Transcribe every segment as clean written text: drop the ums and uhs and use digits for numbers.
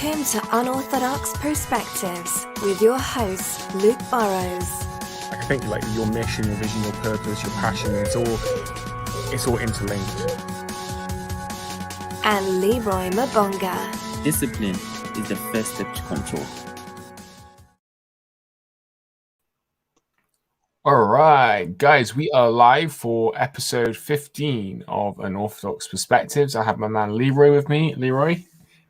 Welcome to Unorthodox Perspectives with your host, Luke Burrows. I think like your mission, your vision, your purpose, your passion, it's all interlinked. And Leeroy Mabonga. Discipline is the first step to control. All right, guys, we are live for episode 15 of Unorthodox Perspectives. I have my man Leeroy with me. Leeroy,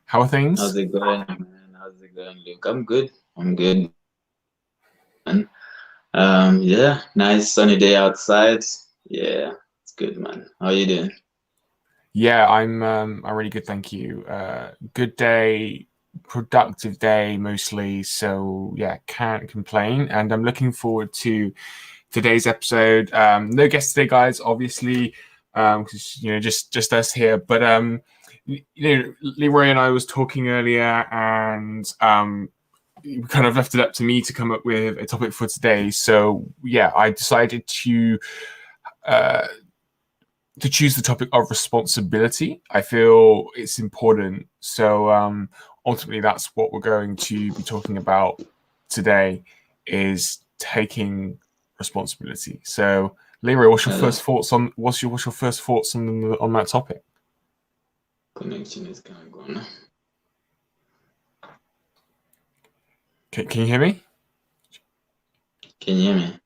how are things? How's it going, man? How's it going, Luke? I'm good. Man. Yeah, nice sunny day outside. Yeah, it's good, man. How are you doing? Yeah, I'm really good, thank you. Good day, productive day mostly. So yeah, can't complain, and I'm looking forward to today's episode. No guests today, guys, obviously, because just us here. But Leeroy and I was talking earlier, and we kind of left it up to me to come up with a topic for today. So yeah, I decided to choose the topic of responsibility. I feel it's important. So ultimately, that's what we're going to be talking about today: is taking responsibility. So, Leeroy, what's your first thoughts on on that topic? Connection is kind of gone. Can you hear me? Can you hear me?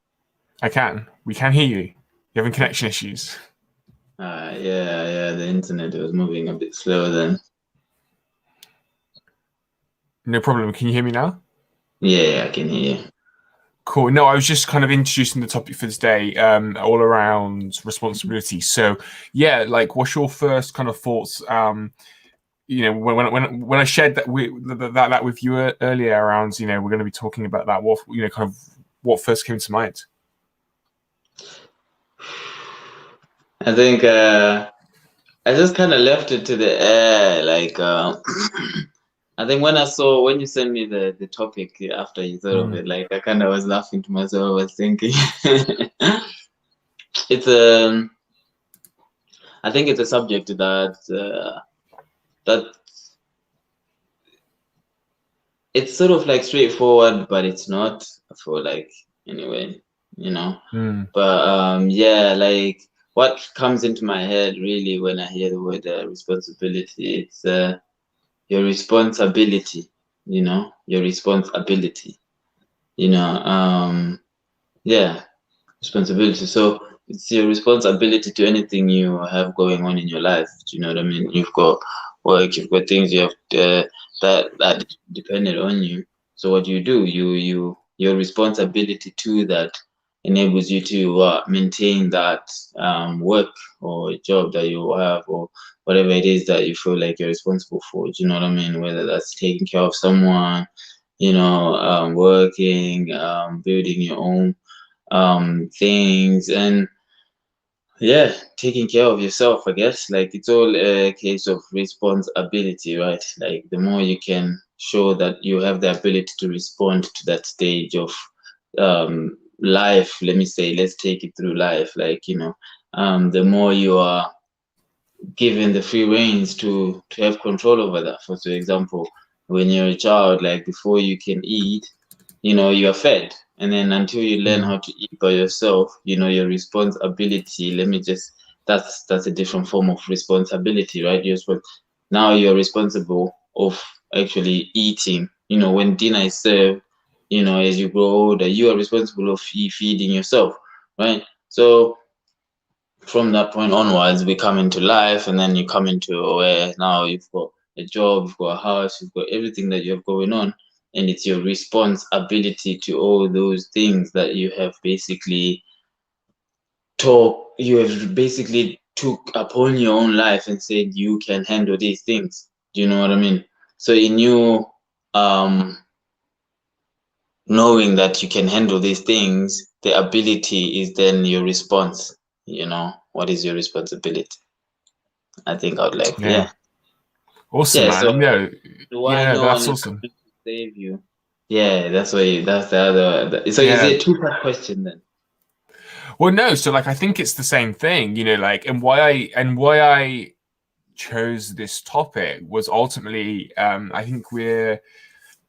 I can. We can hear you. You're having connection issues. Yeah. The internet was moving a bit slow then. No problem. Can you hear me now? Yeah, I can hear you. Cool. No, I was just kind of introducing the topic for today, all around responsibility. So, yeah, like, what's your first kind of thoughts? When I shared that with you earlier around, we're going to be talking about that. What first came to mind? I think I just kind of left it to the air, like. I think when you sent me the topic after you thought of it, like I kind of was laughing to myself. I was thinking, I think it's a subject that it's sort of like straightforward, but it's not. I feel like anyway, But yeah, like what comes into my head really when I hear the word responsibility, it's your responsibility, your responsibility, responsibility. So it's your responsibility to anything you have going on in your life. Do you know what I mean? You've got work, you've got things you have that depended on you. So what you do, your responsibility to that enables you to maintain that work or job that you have, or whatever it is that you feel like you're responsible for. Do you know what I mean? Whether that's taking care of someone, working, building your own things, and yeah, taking care of yourself, I guess. Like, it's all a case of responsibility, right? Like, the more you can show that you have the ability to respond to that stage of life, let's take it through life, like, the more you are given the free reins to have control over that. For example, when you're a child, like, before you can eat, you're fed, and then until you learn how to eat by yourself, your responsibility, that's a different form of responsibility, right? Now you're responsible of actually eating. When dinner is served, as you grow older, you are responsible of feeding yourself, right? So from that point onwards, we come into life, and then you come into where now you've got a job, you've got a house, you've got everything that you have going on, and it's your responsibility to all those things that you have basically took upon your own life and said you can handle these things. Do you know what I mean? So in you knowing that you can handle these things, the ability is then your response. What is your responsibility? I think I would like, yeah. Awesome, man. So that's awesome. To save you. Yeah, that's the other. So is it a two-part question then? Well, no. So, like, I think it's the same thing, and why I chose this topic was ultimately, I think we're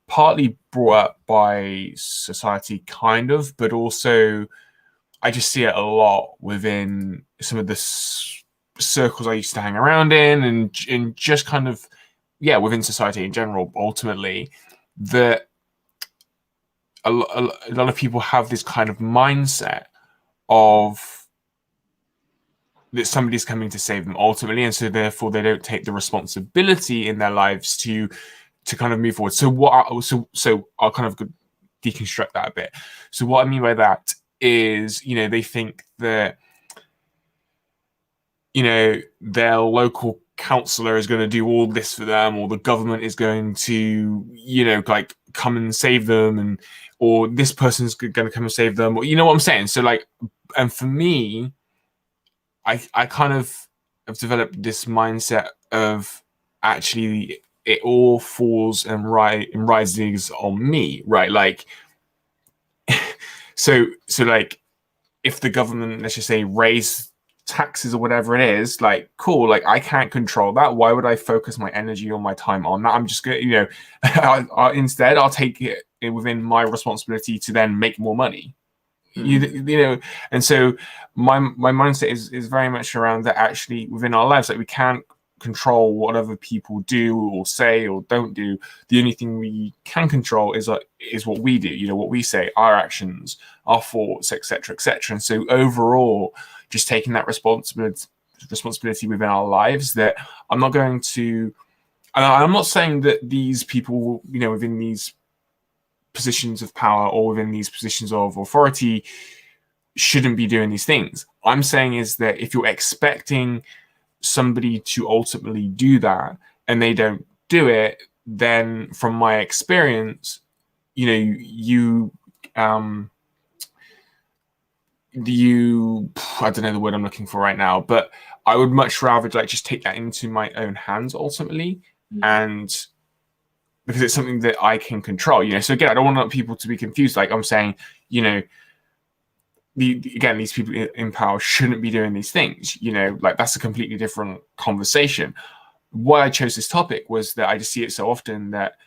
partly brought up by society, kind of, but also I just see it a lot within some of the circles I used to hang around and just kind of, yeah, within society in general, ultimately, that a lot of people have this kind of mindset of that somebody's coming to save them ultimately, and so therefore they don't take the responsibility in their lives to kind of move forward. So so I'll kind of deconstruct that a bit. So what I mean by that is, you know, they think that, you know, their local councillor is going to do all this for them, or the government is going to, you know, like come and save them, and or this person's going to come and save them, or you know what I'm saying. So like, and for me, I kind of have developed this mindset of actually it all falls and rises on me, right? Like, so like, if the government, let's just say, raise taxes or whatever it is, like, cool, like I can't control that. Why would I focus my energy or my time on that? I'm just gonna, you know, instead I'll take it within my responsibility to then make more money. You know, and so my mindset is very much around that. Actually, within our lives, like, we can't control what other people do or say or don't do. The only thing we can control is what we do, you know, what we say, our actions, our thoughts, etc., etc. And so overall, just taking that responsibility within our lives, that I'm not going to, and I'm not saying that these people, you know, within these positions of power or within these positions of authority shouldn't be doing these things. I'm saying is that if you're expecting somebody to ultimately do that and they don't do it, then from my experience, you know, I don't know the word I'm looking for right now, but I would much rather like just take that into my own hands ultimately, and because it's something that I can control, you know. So again, I don't want people to be confused. Like I'm saying, you know, these people in power shouldn't be doing these things, you know, like that's a completely different conversation. Why I chose this topic was that I just see it so often that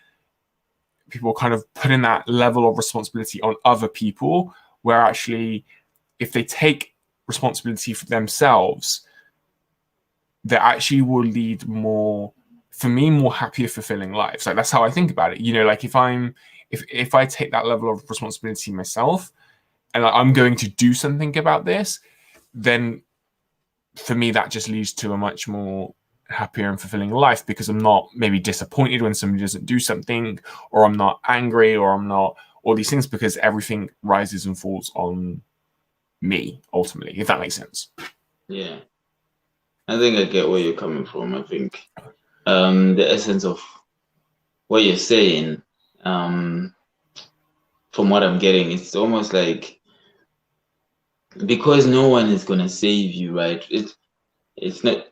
people kind of put in that level of responsibility on other people, where actually, if they take responsibility for themselves, that actually will lead more, for me, more happier, fulfilling lives. Like that's how I think about it. You know, like if I take that level of responsibility myself, and I'm going to do something about this, then for me that just leads to a much more happier and fulfilling life, because I'm not maybe disappointed when somebody doesn't do something, or I'm not angry, or I'm not all these things, because everything rises and falls on me ultimately, if that makes sense. Yeah, I think I get where you're coming from. I think the essence of what you're saying, from what I'm getting, it's almost like, because no one is gonna save you, right? It's not.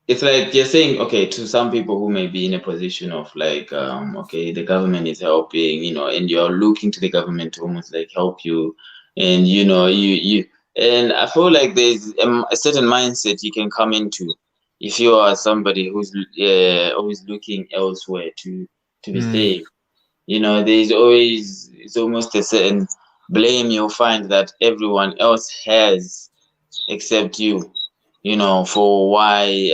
It's like you're saying, okay, to some people who may be in a position of like, okay, the government is helping, you know, and you're looking to the government to almost like help you, and you know, and I feel like there's a certain mindset you can come into if you are somebody who's always looking elsewhere to be saved. You know, there's always, it's almost a certain blame you'll find that everyone else has except you, you know, for why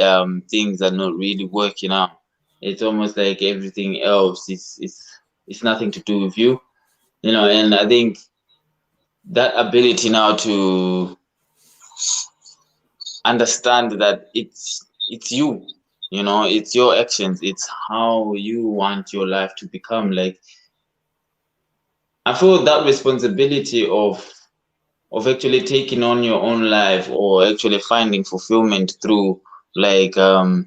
things are not really working out. It's almost like everything else is it's nothing to do with you, you know. And I think that ability now to understand that it's you, you know, it's your actions, it's how you want your life to become. Like, I feel that responsibility of actually taking on your own life, or actually finding fulfillment through like I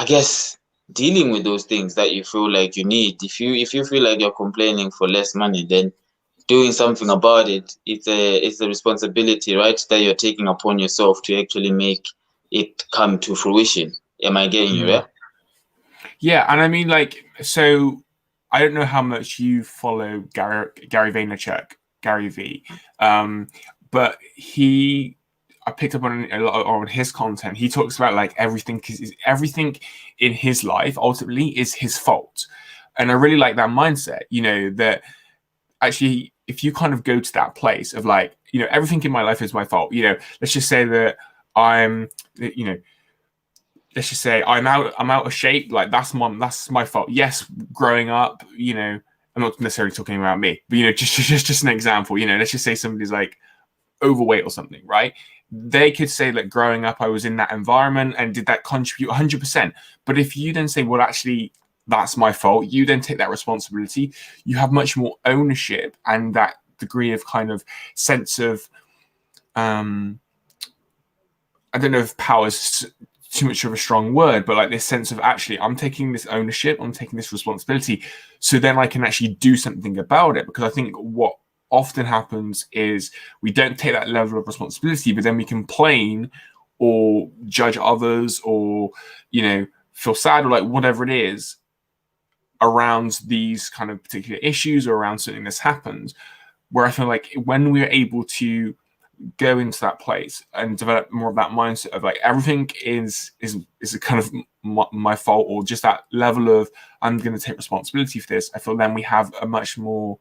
guess dealing with those things that you feel like you need. If you feel like you're complaining for less money, then doing something about it, it's a responsibility, right, that you're taking upon yourself to actually make it come to fruition. Am I getting you there? Yeah, and I mean, like, so I don't know how much you follow Gary Vaynerchuk, Gary V, but he I picked up on a lot on his content. He talks about like everything in his life ultimately is his fault, and I really like that mindset. You know, that actually, if you kind of go to that place of like, you know, everything in my life is my fault. You know, let's just say that I'm, you know, let's just say I'm out of shape. Like that's my fault. Yes, growing up, you know, I'm not necessarily talking about me, but you know, just an example. You know, let's just say somebody's like overweight or something, right? They could say that growing up I was in that environment and did that contribute 100%. But if you then say, well, actually, that's my fault, you then take that responsibility, you have much more ownership and that degree of kind of sense of, I don't know if power is too much of a strong word, but like this sense of actually, I'm taking this ownership, I'm taking this responsibility. So then I can actually do something about it. Because I think what often happens is we don't take that level of responsibility, but then we complain or judge others or, you know, feel sad or like whatever it is around these kind of particular issues or around something that's happened, where I feel like when we're able to go into that place and develop more of that mindset of like everything is a kind of my fault, or just that level of I'm going to take responsibility for this, I feel then we have a much more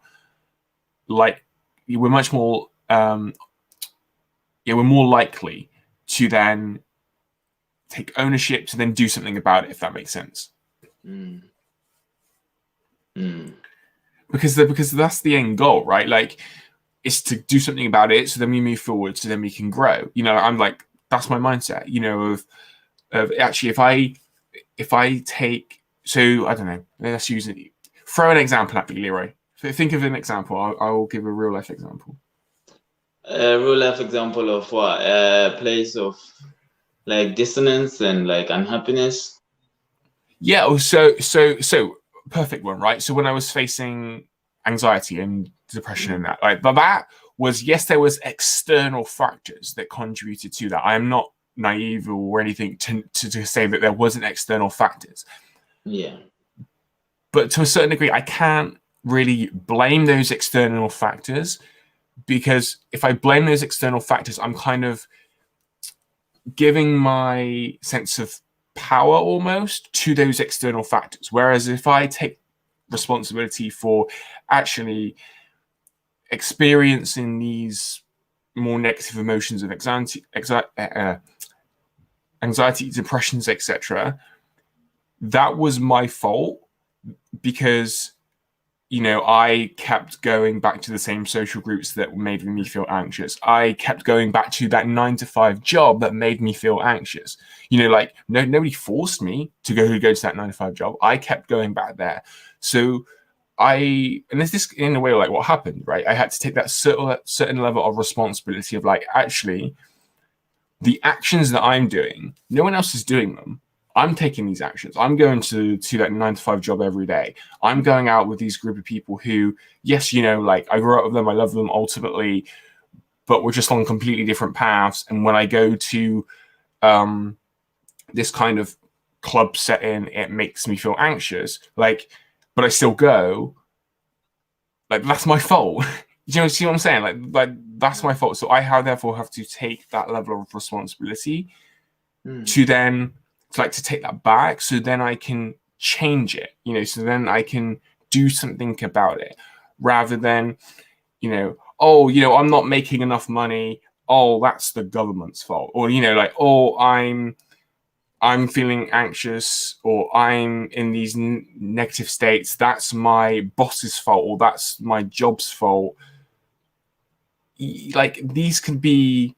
like we're much more we're more likely to then take ownership to then do something about it, if that makes sense. Because that's the end goal, right? Like, is to do something about it, so then we move forward, so then we can grow. You know, I'm like, that's my mindset. You know, of actually, if I take, so I don't know, let's throw an example at me, Leeroy. Think of an example. I will give a real life example. A real life example of what? A place of like dissonance and like unhappiness. Yeah. So perfect one, right? So when I was facing anxiety and depression and that, like, but that was, yes, there was external factors that contributed to that. I am not naive or anything to say that there wasn't external factors. Yeah. But to a certain degree, I can't really blame those external factors, because if I blame those external factors, I'm kind of giving my sense of power almost to those external factors. Whereas if I take responsibility for actually experiencing these more negative emotions of anxiety, depressions, etc., that was my fault, because, you know, I kept going back to the same social groups that made me feel anxious. I kept going back to that 9-to-5 job that made me feel anxious. You know, like nobody forced me to go to that 9-to-5 job. I kept going back there. So and this in a way like what happened, right? I had to take that certain level of responsibility of like, actually, the actions that I'm doing, no one else is doing them. I'm taking these actions. I'm going to that 9-to-5 job every day. I'm going out with these group of people who, yes, you know, like I grew up with them, I love them ultimately, but we're just on completely different paths. And when I go to this kind of club setting, it makes me feel anxious. Like, but I still go. Like, that's my fault. You know, see what I'm saying? Like that's my fault. So I therefore have to take that level of responsibility to then to take that back, so then I can change it, you know, so then I can do something about it, rather than, you know, oh, you know, I'm not making enough money, oh, that's the government's fault, or, you know, like, oh, I'm feeling anxious, or I'm in these negative states, that's my boss's fault, or that's my job's fault. Like, these can be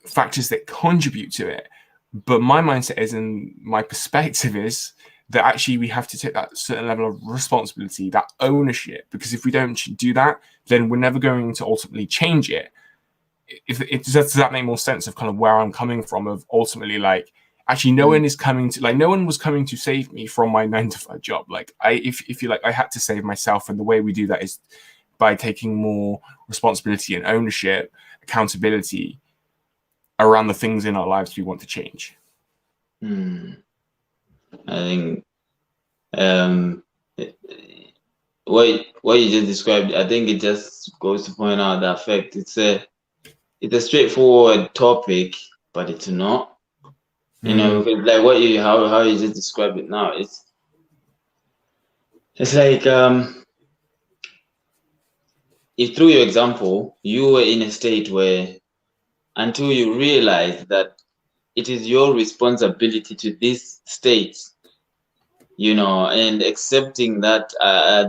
factors that contribute to it. But my mindset is, and my perspective is, that actually we have to take that certain level of responsibility, that ownership, because if we don't do that, then we're never going to ultimately change it. Does that make more sense of kind of where I'm coming from, of ultimately, like, actually no one is coming to, like, no one was coming to save me from my 9-to-5 job. Like, if you like, I had to save myself, and the way we do that is by taking more responsibility and ownership, accountability around the things in our lives we want to change. I think what you just described, I think it just goes to point out the fact it's it's a straightforward topic, but it's not. You know, because like how you just described it now, it's like if through your example you were in a state where until you realize that it is your responsibility to this state, you know, and accepting that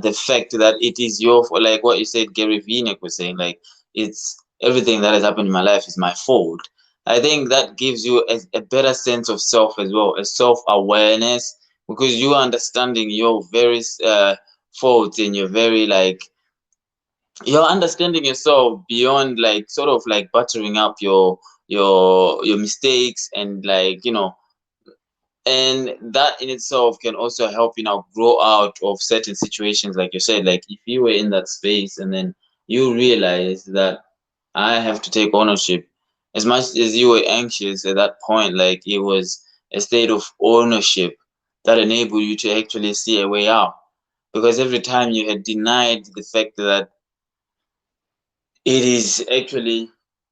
the fact that it is your, like what you said, Gary Vaynerchuk was saying, like it's everything that has happened in my life is my fault. I think that gives you a better sense of self as well, a self-awareness, because you are understanding your various faults, and you're understanding yourself beyond like sort of like buttering up your mistakes, and like, you know, and that in itself can also help you now grow out of certain situations. Like you said, like if you were in that space and then you realize that I have to take ownership, as much as you were anxious at that point, like it was a state of ownership that enabled you to actually see a way out. Because every time you had denied the fact that it is actually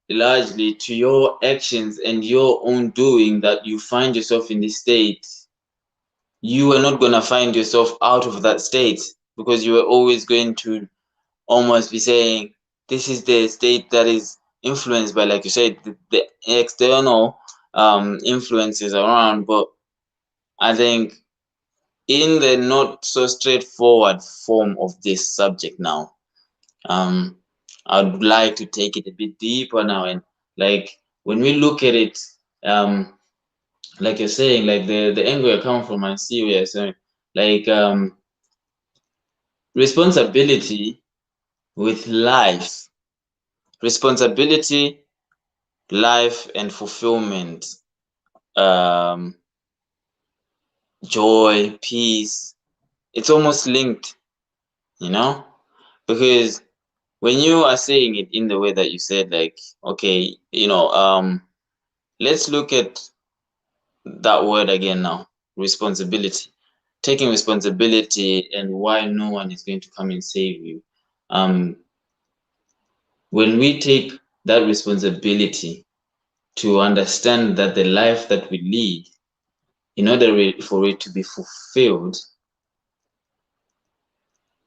largely to your actions and your own doing that you find yourself in this state, you are not going to find yourself out of that state, because you are always going to almost be saying, this is the state that is influenced by, like you said, the external influences around. But I think in the not so straightforward form of this subject now, I'd like to take it a bit deeper now, and like when we look at it, like you're saying, like the angle you come from, I see where you're saying, like responsibility with life, responsibility, life, and fulfillment, um, joy, peace. It's almost linked, you know, because when you are saying it in the way that you said, like, okay, you know, let's look at that word again now, responsibility. Taking responsibility and why no one is going to come and save you. When we take that responsibility to understand that the life that we lead, in order for it to be fulfilled,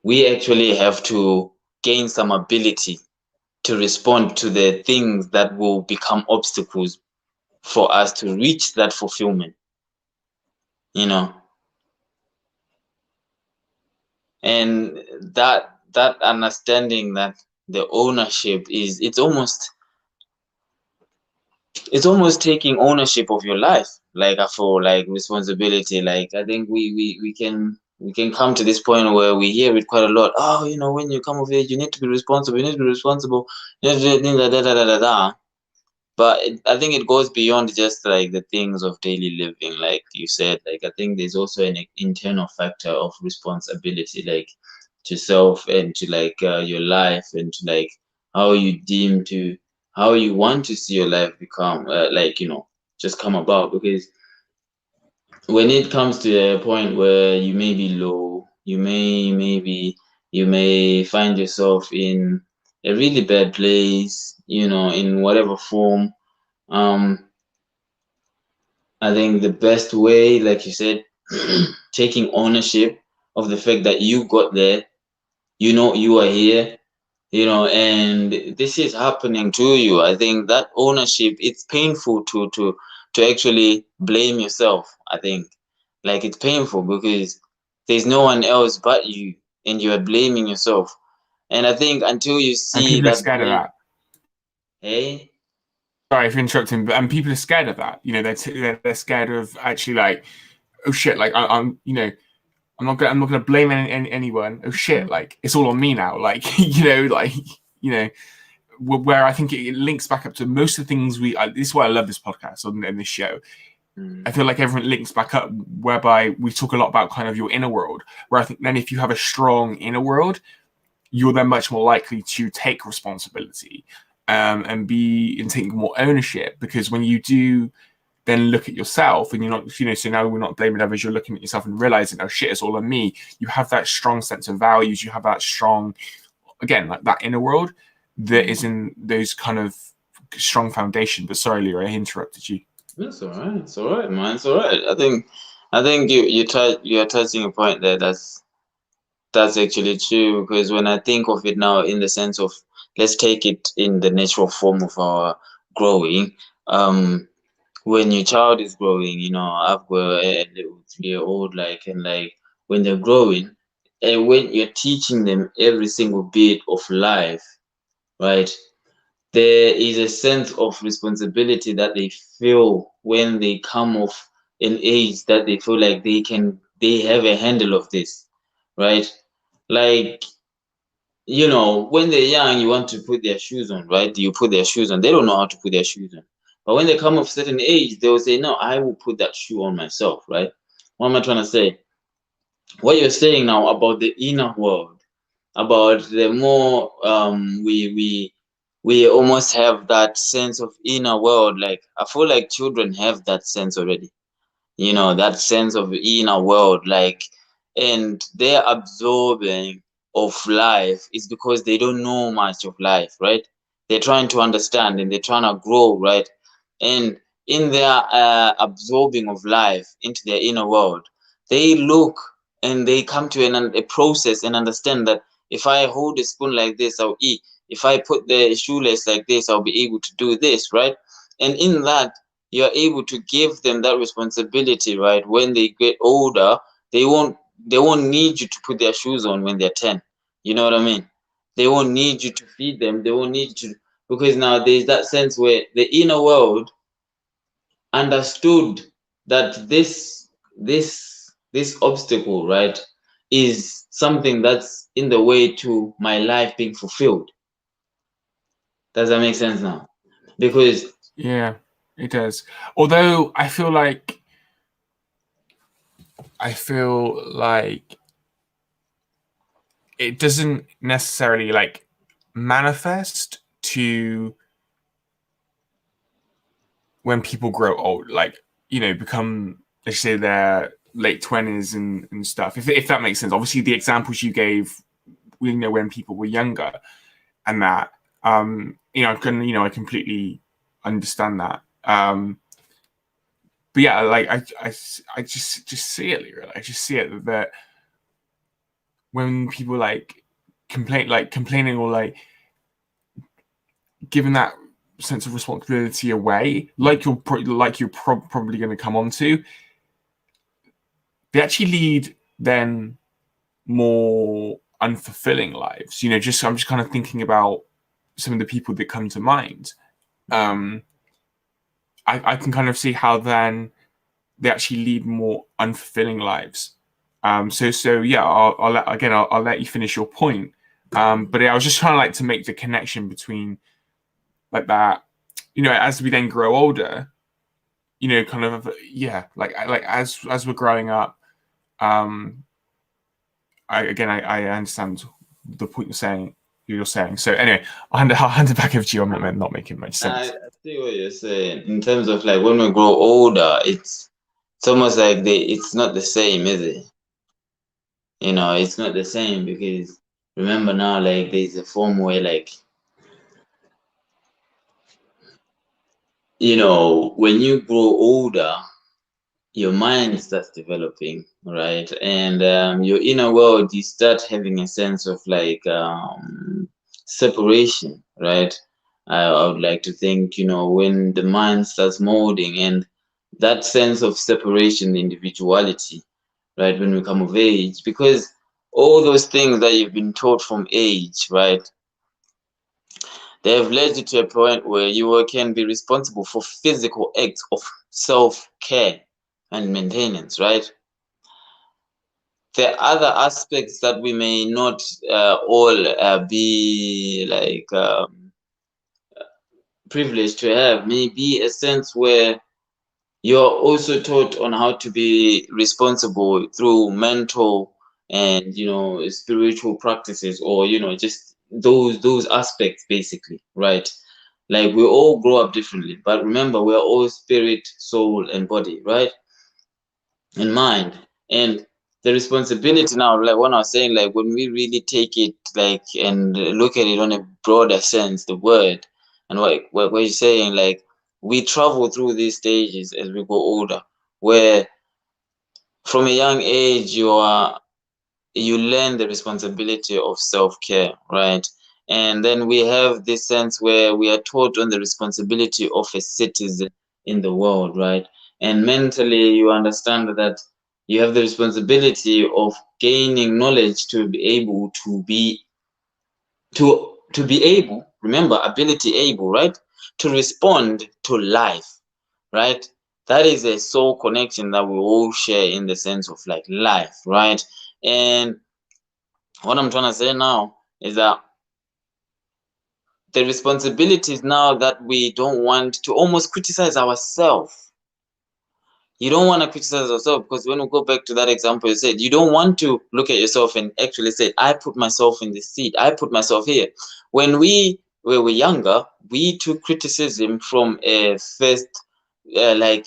we actually have to gain some ability to respond to the things that will become obstacles for us to reach that fulfillment, you know. And that understanding that the ownership is, it's almost taking ownership of your life. Like I feel like responsibility, like I think we can come to this point where we hear it quite a lot. Oh, you know, when you come of age, you need to be responsible, you need to be responsible, you need to do da, da, da, da, da, da. But I think it goes beyond just like the things of daily living, like you said. Like I think there's also an internal factor of responsibility, like to self and to like your life, and to like how you deem to, how you want to see your life become, like, you know, just come about. Because when it comes to a point where you may be low, you may find yourself in a really bad place, you know, in whatever form. I think the best way, like you said, taking ownership of the fact that you got there, you know, you are here, you know, and this is happening to you. I think that ownership, it's painful to actually blame yourself. I think like it's painful because there's no one else but you, and you are blaming yourself. And I think until you And see people are that scared of blame, that. hey, Sorry for interrupting, but and people are scared of that. You know, they're scared of actually like, oh shit, like I'm you know, I'm not gonna blame anyone. Oh shit, like it's all on me now. Like you know, where I think it links back up to most of the things this is why I love this podcast and this show. I feel like everyone links back up, whereby we talk a lot about kind of your inner world, where I think then if you have a strong inner world, you're then much more likely to take responsibility, and take more ownership. Because when you do then look at yourself and you're not, you know, so now we're not blaming others, you're looking at yourself and realizing, oh shit, it's all on me. You have that strong sense of values, you have that strong, again, like that inner world that is in those kind of strong foundation. But sorry, Leeroy, I interrupted you. It's all right. It's all right, man. It's all right. I think you're touching a point there. That's actually true, because when I think of it now in the sense of, let's take it in the natural form of our growing. When your child is growing, I've got a little 3-year-old, and when they're growing, and when you're teaching them every single bit of life, right? There is a sense of responsibility that they feel when they come of an age that they feel like they have a handle of this, right? Like, when they're young, you want to put their shoes on, right? You put their shoes on. They don't know how to put their shoes on. But when they come of a certain age, they will say, no, I will put that shoe on myself, right? What am I trying to say? What you're saying now about the inner world, about the more we almost have that sense of inner world. Like, I feel like children have that sense already, that sense of inner world, and they're absorbing of life is because they don't know much of life, right? They're trying to understand and they're trying to grow, right? And in their absorbing of life into their inner world, they look and they come to a process and understand that if I hold a spoon like this, I'll eat. If I put the shoelace like this, I'll be able to do this, right? And in that, you're able to give them that responsibility, right? When they get older, they won't need you to put their shoes on when they're 10. You know what I mean? They won't need you to feed them. They won't need you to, because now there's that sense where the inner world understood that this obstacle, right, is something that's in the way to my life being fulfilled. Does that make sense now? Because Yeah, it does. Although I feel like it doesn't necessarily manifest to when people grow old, become, let's say, their late 20s and stuff. If that makes sense. Obviously, the examples you gave, when people were younger, and that, I completely understand that. But yeah, I just see it, Leroy. I just see it that when people complaining or giving that sense of responsibility away, you're probably going to come on to, they actually lead then more unfulfilling lives. I'm just kind of thinking about some of the people that come to mind. I can kind of see how then they actually lead more unfulfilling lives. So yeah, I'll let you finish your point. But I was just trying to make the connection between that, as we then grow older, kind of, as we're growing up, I understand the point you're saying. So anyway, I'll hand it back over to you. I'm not making much sense. I see what you're saying in terms of when we grow older, it's almost like it's not the same, is it? It's not the same, because remember now, there's a form where when you grow older, your mind starts developing, right? And your inner world, you start having a sense of separation, right? I would like to think, when the mind starts molding, and that sense of separation, the individuality, right, when we come of age, because all those things that you've been taught from age, right, they have led you to a point where you can be responsible for physical acts of self-care and maintenance, right? There are other aspects that we may not all be privileged to have. Maybe a sense where you're also taught on how to be responsible through mental and spiritual practices, or just those aspects, basically, right? We all grow up differently, but remember, we're all spirit, soul, and body, right? And mind. And the responsibility now, when I was saying, when we really take it and look at it on a broader sense, the word, And what you're saying, like, we travel through these stages as we go older, where from a young age you learn the responsibility of self-care, right? And then we have this sense where we are taught on the responsibility of a citizen in the world, right? And mentally you understand that you have the responsibility of gaining knowledge to be able to be able, remember, ability able, right, to respond to life, right? That is a soul connection that we all share in the sense of like life, right? And what I'm trying to say now is that the responsibility is now that we don't want to almost criticize ourselves. You don't want to criticize yourself, because when we go back to that example you said, you don't want to look at yourself and actually say, I put myself in this seat, I put myself here. When we were younger, we took criticism from a first, like,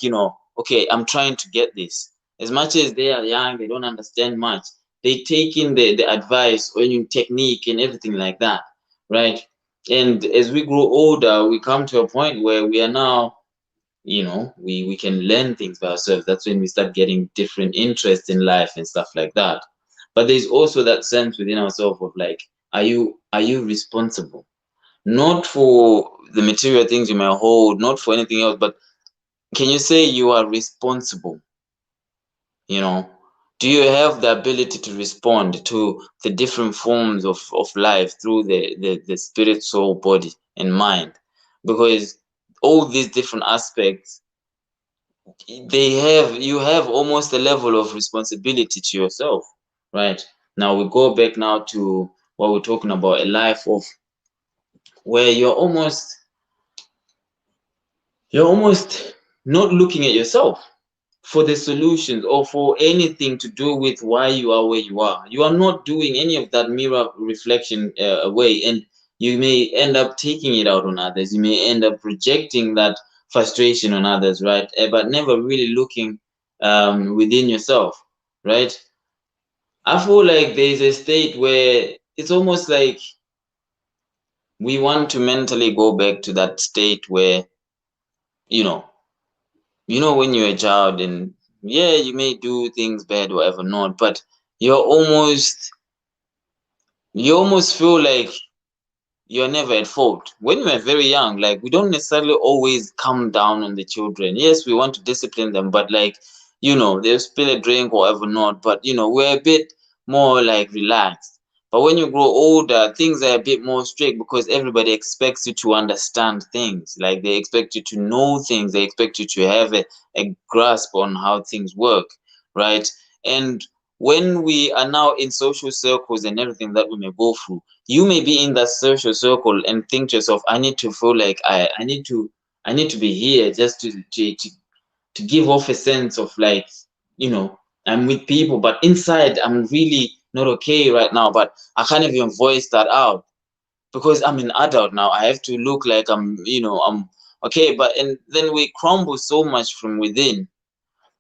okay, I'm trying to get this. As much as they are young, they don't understand much, they take in the advice or your technique and everything like that, right? And as we grow older, we come to a point where we are now, we can learn things by ourselves. That's when we start getting different interests in life and stuff like that. But there's also that sense within ourselves of like, are you responsible, not for the material things you may hold, not for anything else, but can you say you are responsible? you know do you have the ability to respond to the different forms of life through the spirit, soul, body and mind? Because all these different aspects, you have almost a level of responsibility to yourself, right? Now we go back now to what we're talking about, a life of where you're almost not looking at yourself for the solutions or for anything to do with why you are where you are. You are not doing any of that mirror reflection away, and you may end up taking it out on others. You may end up projecting that frustration on others, right? But never really looking within yourself, right? I feel like there's a state where it's almost like we want to mentally go back to that state where, you know, when you're a child, and yeah, you may do things bad, whatever not, but you're almost you almost feel like you're never at fault. When we're very young, like, we don't necessarily always come down on the children. Yes, we want to discipline them, but like, they'll spill a drink or whatever not, but we're a bit more like relaxed. But when you grow older, things are a bit more strict because everybody expects you to understand things. Like, they expect you to know things, they expect you to have a grasp on how things work, right? And when we are now in social circles and everything that we may go through, you may be in that social circle and think to yourself, I need to feel like I need to be here just to give off a sense of like, I'm with people, but inside I'm really not okay right now, but I can't even voice that out because I'm an adult now. I have to look like I'm okay. But and then we crumble so much from within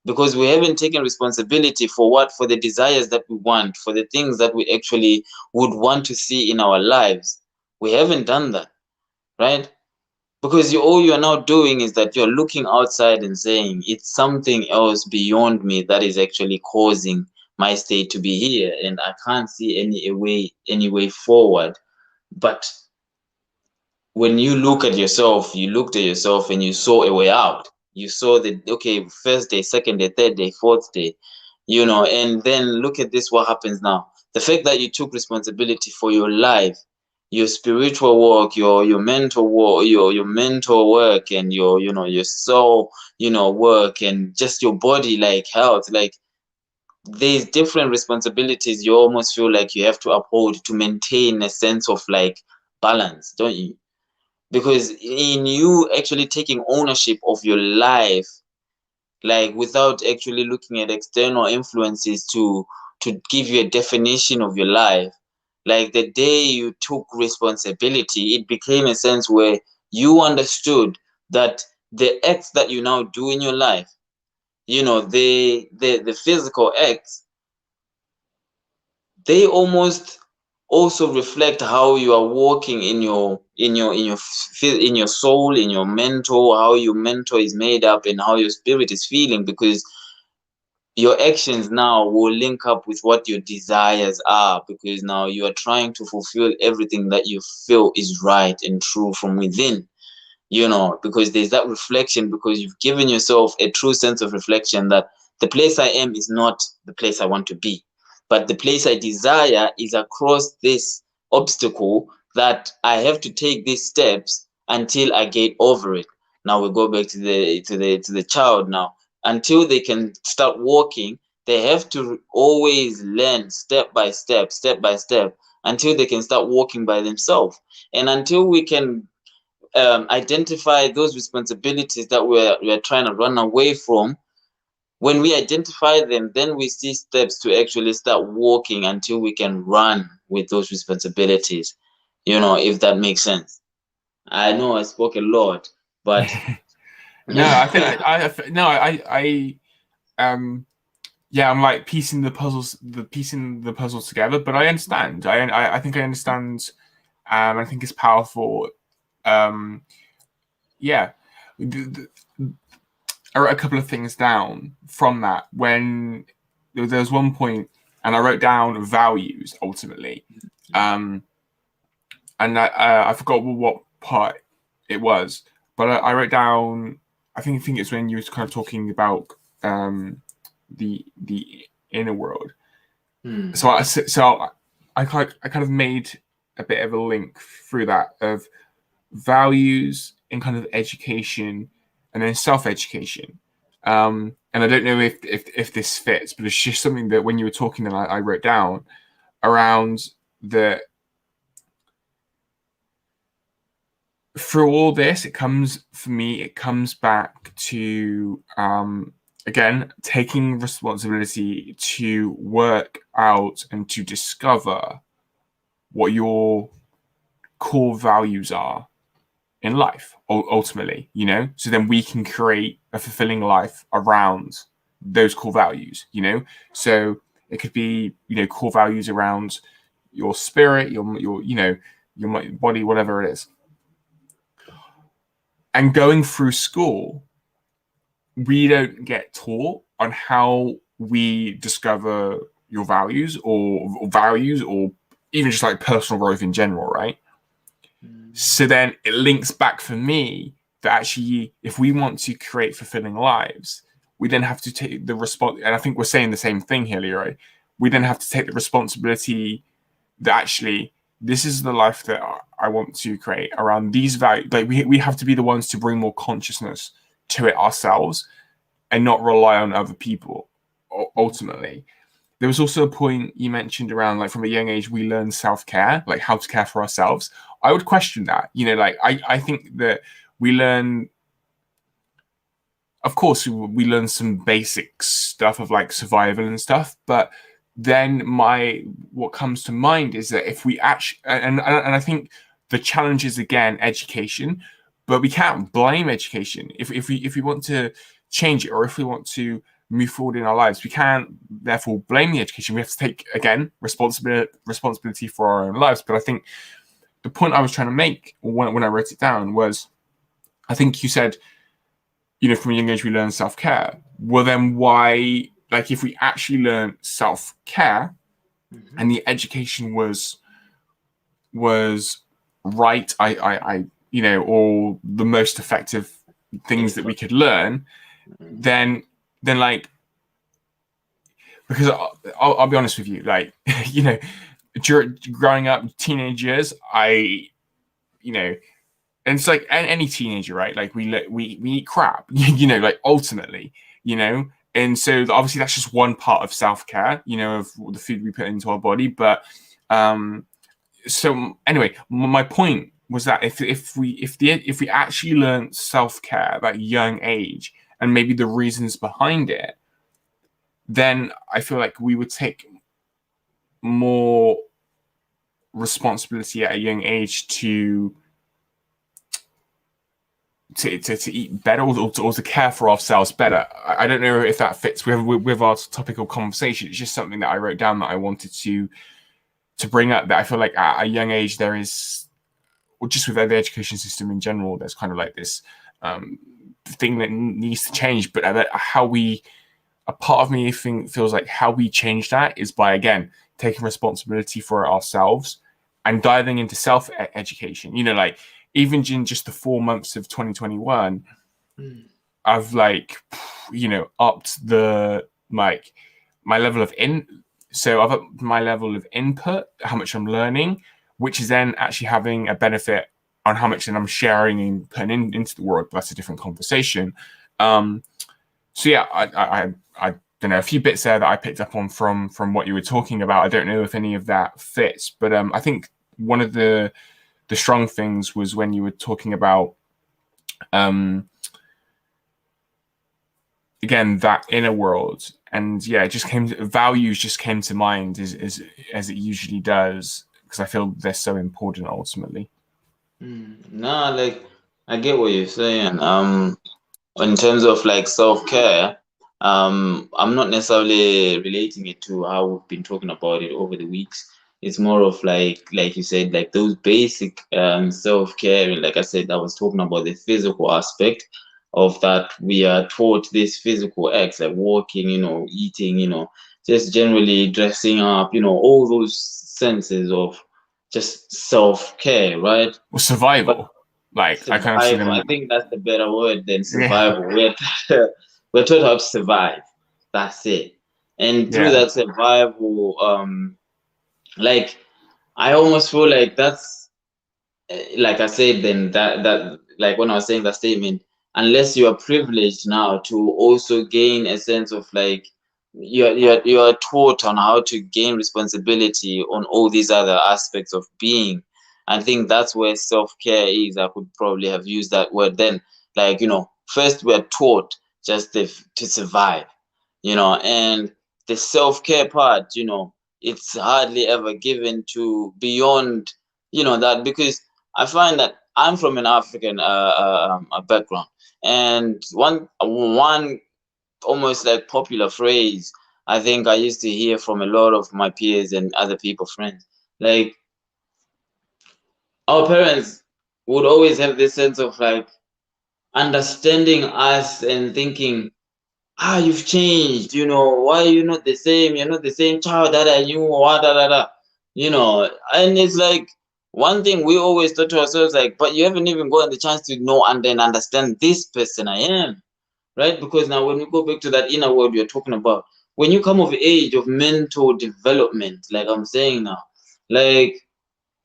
because we haven't taken responsibility for the desires that we want, for the things that we actually would want to see in our lives. We haven't done that, right? Because all you're now doing is that you're looking outside and saying it's something else beyond me that is actually causing my state to be here, and I can't see any way forward. But when you looked at yourself and you saw a way out. You saw that, okay, first day, second day, third day, fourth day, and then look at this, what happens now. The fact that you took responsibility for your life, your spiritual work, your mental work, your mental work, and your soul, work, and just your body, like health, like there's different responsibilities you almost feel like you have to uphold to maintain a sense of like balance, don't you? Because in you actually taking ownership of your life, like without actually looking at external influences to give you a definition of your life, like the day you took responsibility, it became a sense where you understood that the acts that you now do in your life, the physical acts, they almost also reflect how you are walking in your soul, in your mental, how your mental is made up, and how your spirit is feeling, because your actions now will link up with what your desires are, because now you are trying to fulfill everything that you feel is right and true from within, because there's that reflection, because you've given yourself a true sense of reflection that the place I am is not the place I want to be, but the place I desire is across this obstacle that I have to take these steps until I get over it. Now we go back to the child. Now, until they can start walking, they have to always learn step by step, until they can start walking by themselves. And until we can identify those responsibilities that we're trying to run away from, when we identify them, then we see steps to actually start walking until we can run with those responsibilities, if that makes sense. I know I spoke a lot, but No, I think yeah, I'm like piecing the puzzles together, but I understand. I think I understand. I think it's powerful. Yeah, I wrote a couple of things down from that when there was one point, and I wrote down values ultimately, and I forgot what part it was, but I wrote down. I think it's when you were kind of talking about the inner world. So I kind of made a bit of a link through that of values in kind of education and then self-education. And I don't know if this fits, but it's just something that when you were talking, that I wrote down around the. Through all this, it comes back to again, taking responsibility to work out and to discover what your core values are in life, ultimately, so then we can create a fulfilling life around those core values, so it could be, core values around your spirit, your body, whatever it is. And going through school, we don't get taught on how we discover your values or even just like personal growth in general, right? So then it links back for me that actually, if we want to create fulfilling lives, we then have to take the response. And I think we're saying the same thing here, Leeroy. We then have to take the responsibility that actually, this is the life that I want to create around these values. Like we have to be the ones to bring more consciousness to it ourselves and not rely on other people. Ultimately, there was also a point you mentioned around, like, from a young age, we learn self-care, like how to care for ourselves. I would question that. Like I think that we learn, of course, we learn some basic stuff of like survival and stuff, but then what comes to mind is that if we actually, and I think the challenge is, again, education, but we can't blame education if we want to change it, or if we want to move forward in our lives. We can't therefore blame the education. We have to take, again, responsibility for our own lives. But I think the point I was trying to make when I wrote it down was, I think you said, from a young age we learn self-care. Well, then why? Like, if we actually learn self-care, and the education was right, or the most effective things that we could learn, then like, because I'll be honest with you, like, growing up, teenage years, and it's like any teenager, right? Like we eat crap, like, ultimately, and so obviously that's just one part of self-care, of the food we put into our body. But so anyway, my point was that if we actually learn self-care at that young age, and maybe the reasons behind it, then I feel like we would take more responsibility at a young age to eat better, or to care for ourselves better. I don't know if that fits with our topic of conversation. It's just something that I wrote down that I wanted to bring up that I feel like at a young age there is, or just with the education system in general, there's kind of like this thing that needs to change. But how we, a part of me feels like how we change that is by, again, taking responsibility for it ourselves and diving into self-education. You know, like even in just the 4 months of 2021, I've like, you know, upped the my level of so I've upped my level of input, how much I'm learning, which is then actually having a benefit on how much then I'm sharing and putting into the world. But that's a different conversation. So yeah, I don't know, a few bits there that I picked up on from what you were talking about. I don't know if any of that fits, but I think one of the strong things was when you were talking about again, that inner world. And yeah, it just values just came to mind as it usually does, because I feel they're so important ultimately. Nah, like I get what you're saying. In terms of like self-care, I'm not necessarily relating it to how we've been talking about it over the weeks. It's more of like you said, like those basic self-care. Like I said, I was talking about the physical aspect of that. We are taught this physical acts like walking, eating, just generally dressing up, all those senses of just self-care, right? Well, survival. But Like I kind of see survival, I them. think that's the better word than Yeah. survival. We're taught how to survive. That's it. And through Yeah. that survival, like I almost feel like that's like I said then that like when I was saying that statement, unless you are privileged now to also gain a sense of like you're taught on how to gain responsibility on all these other aspects of being. I think that's where self-care is. I could probably have used that word then. Like, first we're taught just to survive, and the self-care part, it's hardly ever given to beyond, that, because I find that I'm from an African background, and one almost like popular phrase I think I used to hear from a lot of my peers and other people, friends, like our parents would always have this sense of like understanding us and thinking, you've changed, why are you not the same? You're not the same child that I knew, or da da da, and it's like one thing we always thought to ourselves, like, but you haven't even gotten the chance to know and then understand this person I am, right? Because now when we go back to that inner world you're talking about, when you come of age of mental development, like I'm saying now, like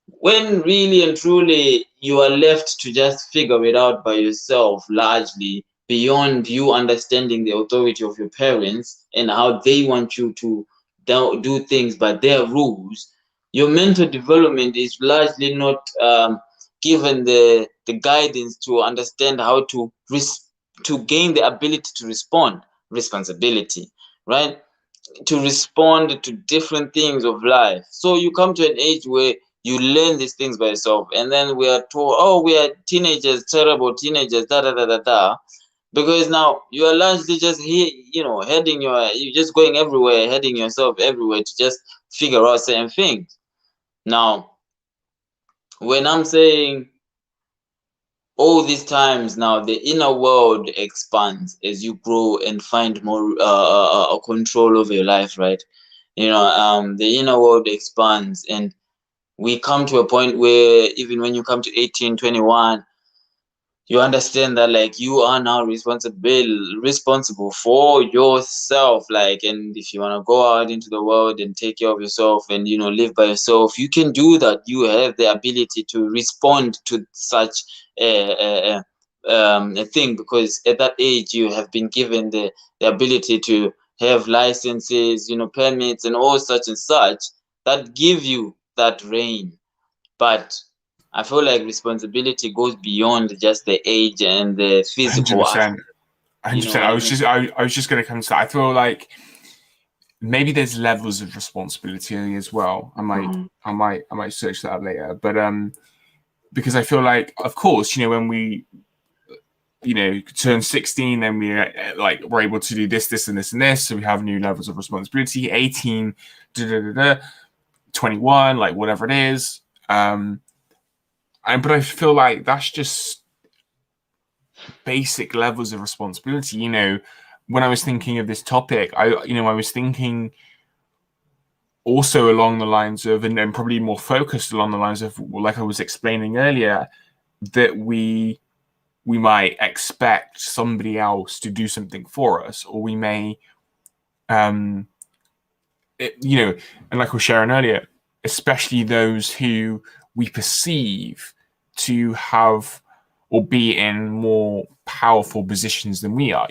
when really and truly you are left to just figure it out by yourself, largely beyond you understanding the authority of your parents and how they want you to do things by their rules, your mental development is largely not given the guidance to understand how to gain the ability to responsibility, right? To respond to different things of life. So you come to an age where you learn these things by yourself, and then we are told, oh, we are teenagers, terrible teenagers, da da da da da. Because now you are largely just here, you're just going everywhere, heading yourself everywhere to just figure out certain things. Now, when I'm saying all these times now, the inner world expands as you grow and find more control over your life, right? The inner world expands, and we come to a point where even when you come to 18, 21, you understand that like you are now responsible for yourself, like, and if you want to go out into the world and take care of yourself and live by yourself, you can do that. You have the ability to respond to such a thing, because at that age you have been given the ability to have licenses, permits and all such and such that give you that reign. But I feel like responsibility goes beyond just the age and the physical 100%. aspect. You know 100%. what I I was mean? just going to come to that. I feel like maybe there's levels of responsibility as well. I might search that up later. But because I feel like, of course, when we turn 16, then we're able to do this, this, and this, and this. So we have new levels of responsibility. 18, da da da da. 21, like whatever it is. But I feel like that's just basic levels of responsibility. You know, when I was thinking of this topic, I was thinking also along the lines of, and probably more focused along the lines of, like I was explaining earlier, that we might expect somebody else to do something for us, or we may, and like I was sharing earlier, especially those who we perceive to have or be in more powerful positions than we are,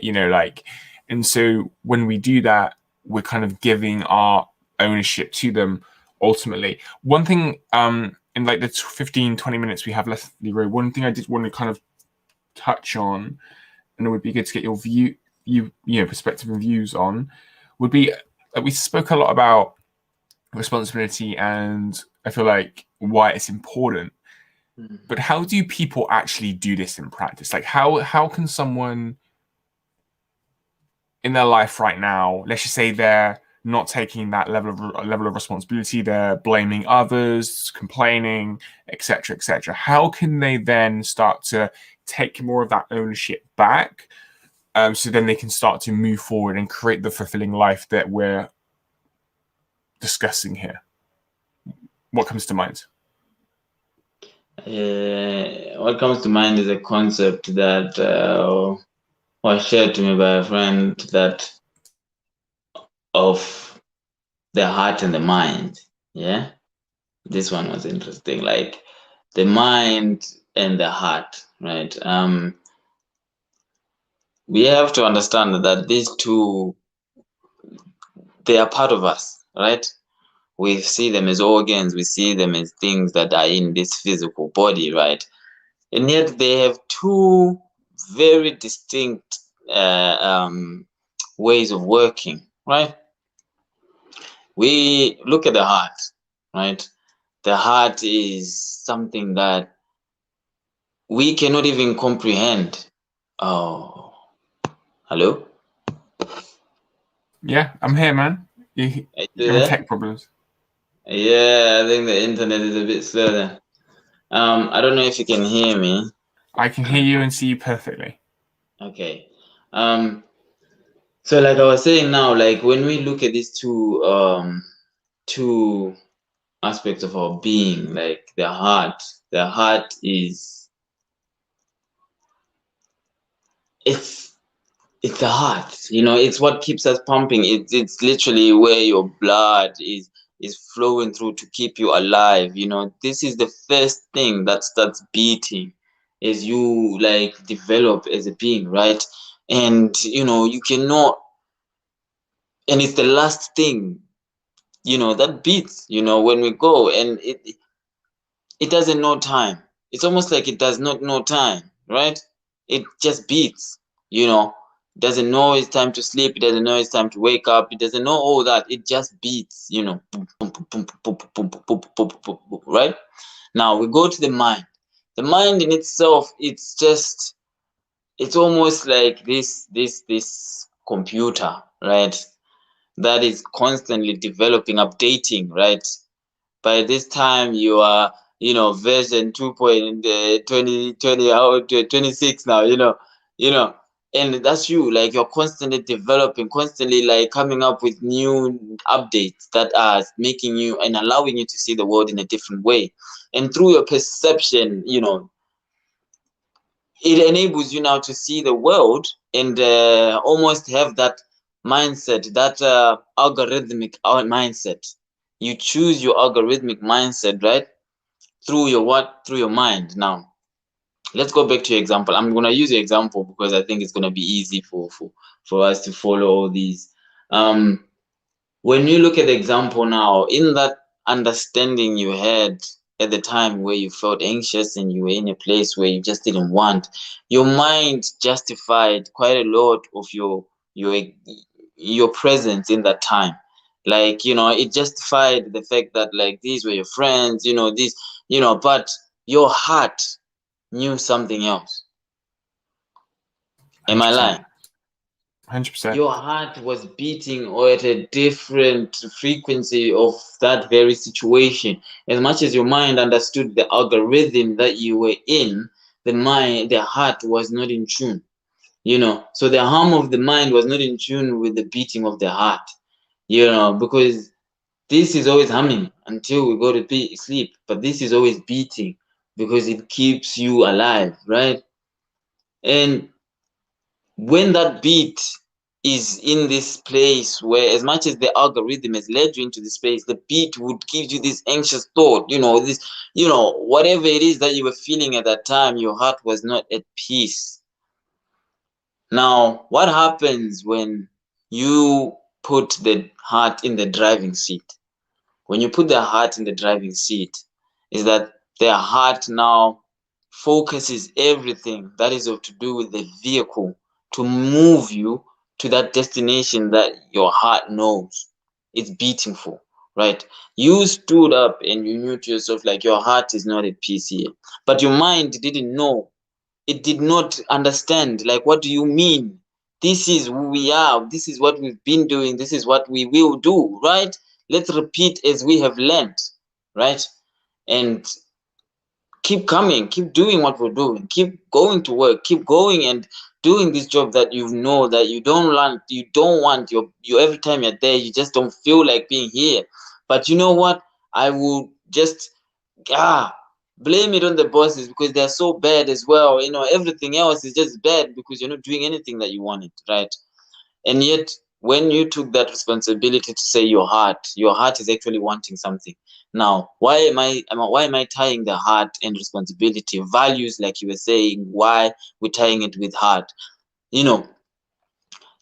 and so when we do that, we're kind of giving our ownership to them ultimately. One thing, in like the 15-20 minutes we have left, Leeroy, one thing I did want to kind of touch on, and it would be good to get your perspective and views on, would be, we spoke a lot about responsibility, and I feel like why it's important. But how do people actually do this in practice? Like, how can someone in their life right now, let's just say they're not taking that level of responsibility, they're blaming others, complaining, etc., etc. How can they then start to take more of that ownership back, so then they can start to move forward and create the fulfilling life that we're discussing here? What comes to mind? What comes to mind is a concept that was shared to me by a friend, that of the heart and the mind. Yeah, this one was interesting. Like the mind and the heart, right? We have to understand that these two, they are part of us, right? We see them as organs, we see them as things that are in this physical body, right? And yet they have two very distinct ways of working, right? We look at the heart, right? The heart is something that we cannot even comprehend. Oh, hello? Yeah, I'm here, man. Are you You're having there? tech problems. Yeah, I think the internet is a bit slow there. I don't know if you can hear me. I can hear you and see you perfectly. Okay. So like I was saying now, like when we look at these two aspects of our being, like the heart is, it's the heart, it's what keeps us pumping. It's literally where your blood is flowing through to keep you alive. This is the first thing that starts beating as you like develop as a being, right? And you cannot, and it's the last thing that beats when we go, and it doesn't know time. It's almost like it does not know time, right? It just beats, It doesn't know it's time to sleep. It doesn't know it's time to wake up. It doesn't know all that. It just beats, boom, boom, boom, boom, boom, boom, boom, boom, boom, boom, right? Now we go to the mind. The mind in itself, it's almost like this computer, right? That is constantly developing, updating, right? By this time you are version 2.26 now, and that's you, like you're constantly developing, constantly like coming up with new updates that are making you and allowing you to see the world in a different way. And through your perception, it enables you now to see the world and almost have that mindset, that algorithmic mindset. You choose your algorithmic mindset, right? Through your mind. Now let's go back to your example. I'm going to use your example because I think it's going to be easy for us to follow all these. When you look at the example now, in that understanding you had at the time where you felt anxious and you were in a place where you just didn't want, your mind justified quite a lot of your presence in that time. Like, it justified the fact that like these were your friends, but your heart knew something else. Am I 100%. lying? 100%. Your heart was beating or at a different frequency of that very situation. As much as your mind understood the algorithm that you were in, the heart was not in tune. So the hum of the mind was not in tune with the beating of the heart. Because this is always humming until we go to sleep, but this is always beating because it keeps you alive, right? And when that beat is in this place where, as much as the algorithm has led you into this space, the beat would give you this anxious thought, whatever it is that you were feeling at that time, your heart was not at peace. Now, what happens when you put the heart in the driving seat? When you put the heart in the driving seat, is that the heart now focuses everything that is of to do with the vehicle to move you to that destination that your heart knows it's beating for, right? You stood up and you knew to yourself like your heart is not at peace here, but your mind didn't know. It did not understand, like, what do you mean? This is who we are, this is what we've been doing, this is what we will do, right? Let's repeat as we have learned, right? And keep coming, keep doing what we're doing, keep going to work, keep going and doing this job that you know that you don't want you every time you're there, you just don't feel like being here. But you know what? I will just blame it on the bosses because they're so bad as well. Everything else is just bad because you're not doing anything that you wanted, right? And yet, when you took that responsibility to say your heart is actually wanting something. Now, why am I tying the heart and responsibility, values, like you were saying? Why we're tying it with heart? You know,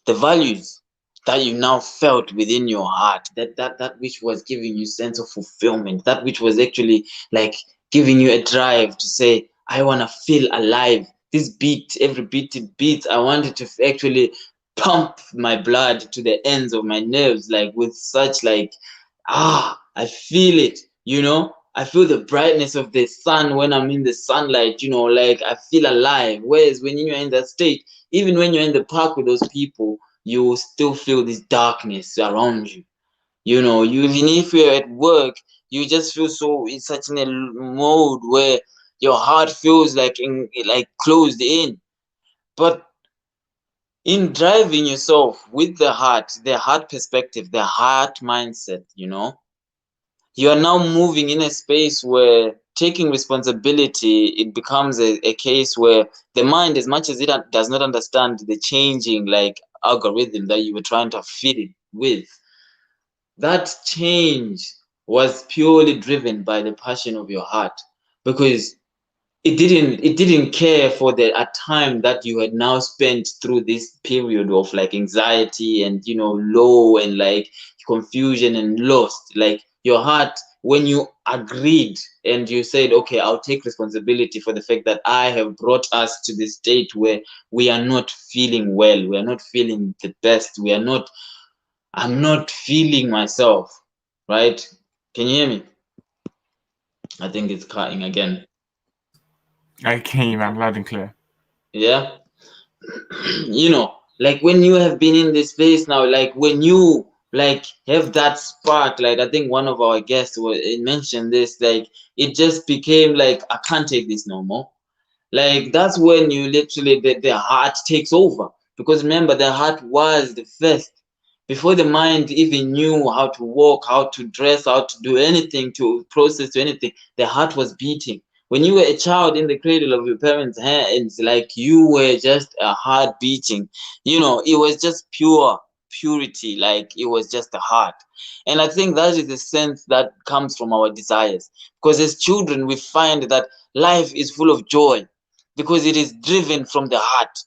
the values that you now felt within your heart, that which was giving you sense of fulfillment, that which was actually like giving you a drive to say, I want to feel alive. This beat, every beat it beats, I wanted to actually pump my blood to the ends of my nerves, like with such like, I feel it, I feel the brightness of the sun when I'm in the sunlight, like I feel alive. Whereas when you're in that state, even when you're in the park with those people, you still feel this darkness around you. Even if you're at work, you just feel so in such a mode where your heart feels like closed in. But in driving yourself with the heart perspective, the heart mindset, you are now moving in a space where taking responsibility, it becomes a case where the mind, as much as it does not understand the changing like algorithm that you were trying to feed it with, that change was purely driven by the passion of your heart, because it didn't care for the a time that you had now spent through this period of like anxiety and low and like confusion and lost. Like your heart, when you agreed and you said, okay, I'll take responsibility for the fact that I have brought us to this state where we are not feeling well, we are not feeling the best, I'm not feeling myself, right? Can you hear me? I think it's cutting again. I can hear you, man, loud and clear. Yeah. Like when you have been in this space now, like when you like have that spark, like I think one of our guests mentioned this, like it just became like, I can't take this no more. Like that's when you literally the heart takes over, because remember, the heart was the first. Before the mind even knew how to walk, how to dress, how to do anything, to process to anything, the heart was beating. When you were a child in the cradle of your parents' hands, like you were just a heart beating. It was just purity, like it was just a heart. And I think that is the sense that comes from our desires. Because as children, we find that life is full of joy because it is driven from the heart.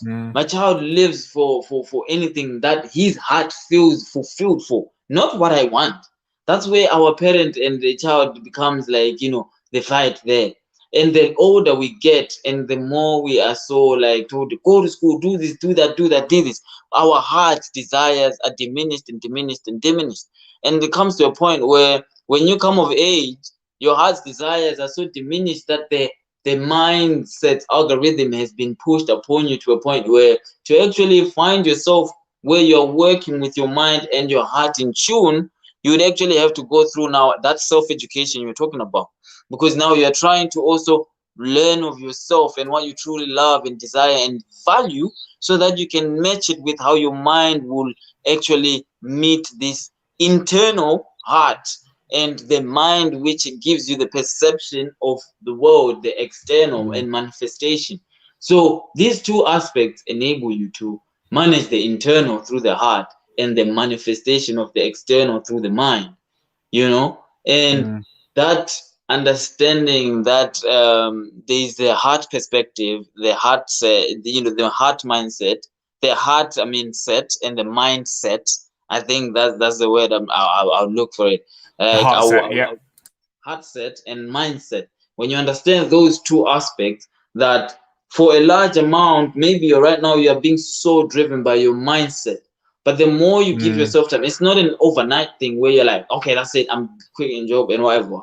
My child lives for anything that his heart feels fulfilled for, not what I want. That's where our parent and the child becomes like, the fight there. And the older we get and the more we are so like told to go to school, do this, do that, do that, do this, our heart's desires are diminished and diminished and diminished. And it comes to a point where when you come of age, your heart's desires are so diminished that the mindset algorithm has been pushed upon you to a point where to actually find yourself where you're working with your mind and your heart in tune, you would actually have to go through now that self-education you're talking about, because now you're trying to also learn of yourself and what you truly love and desire and value, so that you can match it with how your mind will actually meet this internal heart and the mind, which gives you the perception of the world, the external and manifestation. So these two aspects enable you to manage the internal through the heart and the manifestation of the external through the mind, you know. And that understanding that there's the heart perspective, the heart the heart mindset, the heart set, and the mindset. I think that's the word I'll look for it. The Like heart set, yeah. heart set and mindset. When you understand those two aspects, that for a large amount, maybe right now you are being so driven by your mindset, but the more you give yourself time, it's not an overnight thing where you're like, okay, that's it, I'm quitting job and whatever.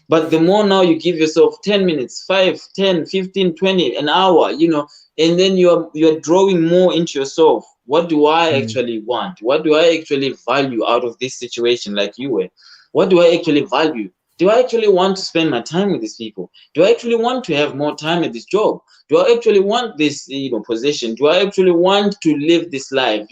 But the more now you give yourself 10 minutes, 5, 10, 15, 20, an hour, and then you're drawing more into yourself. What do I actually want? What do I actually value out of this situation, like you were? What do I actually value? Do I actually want to spend my time with these people? Do I actually want to have more time at this job? Do I actually want this position? Do I actually want to live this life,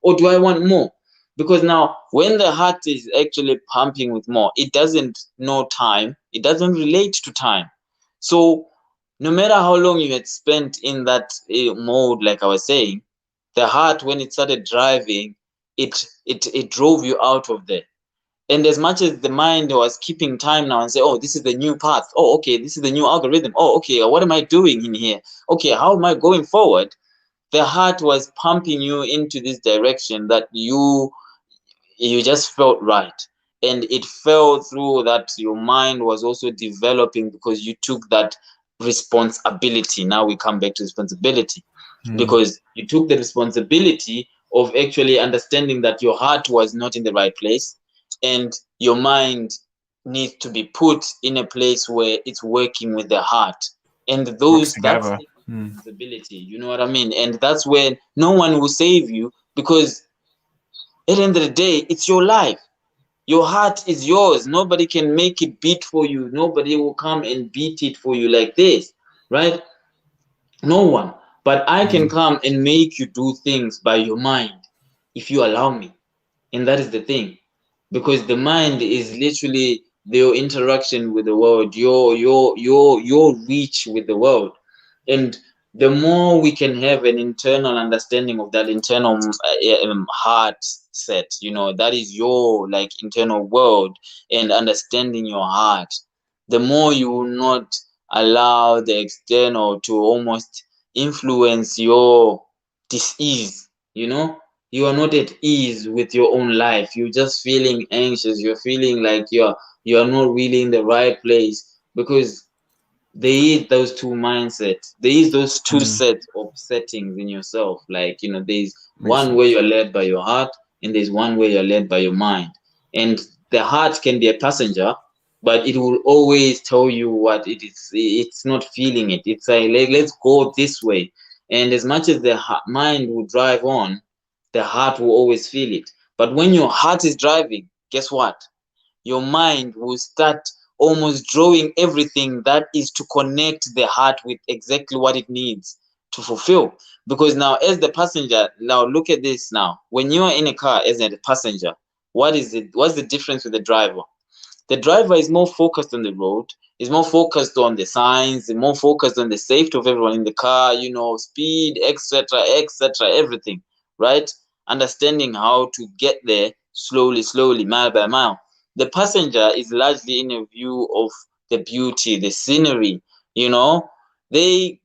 or do I want more? Because now when the heart is actually pumping with more, it doesn't know time, it doesn't relate to time. So no matter how long you had spent in that mode, like I was saying, the heart, when it started driving, it drove you out of there. And as much as the mind was keeping time now and say, oh, this is the new path, oh, okay, this is the new algorithm, oh, okay, what am I doing in here, okay, how am I going forward, the heart was pumping you into this direction that you just felt right. And it fell through that your mind was also developing, because you took that responsibility. Now we come back to responsibility, because you took the responsibility of actually understanding that your heart was not in the right place, and your mind needs to be put in a place where it's working with the heart. And Works that's together. responsibility, you know what I mean? And that's when no one will save you, because at the end of the day, it's your life. Your heart is yours. Nobody can make it beat for you. Nobody will come and beat it for you like this, right? No one. But I can come and make you do things by your mind if you allow me. And that is the thing. Because the mind is literally your interaction with the world, your reach with the world. And the more we can have an internal understanding of that internal heart set, that is your like internal world, and understanding your heart, the more you will not allow the external to almost influence your dis-ease. You are not at ease with your own life. You're just feeling anxious. You're feeling like you're not really in the right place, because there is those two mindsets. There is those two sets of settings in yourself. Like, there's one way you're led by your heart, and there's one way you're led by your mind. And the heart can be a passenger, but it will always tell you what it is. It's not feeling it. It's like, let's go this way. And as much as the mind will drive on, the heart will always feel it. But when your heart is driving, guess what? Your mind will start almost drawing everything that is to connect the heart with exactly what it needs to fulfill. Because now, as the passenger, now look at this now. When you are in a car as a passenger, what's the difference with the driver? The driver is more focused on the road, is more focused on the signs, is more focused on the safety of everyone in the car, speed, etc., etc., everything, right? Understanding how to get there slowly, mile by mile. The passenger is largely in a view of the beauty, the scenery, they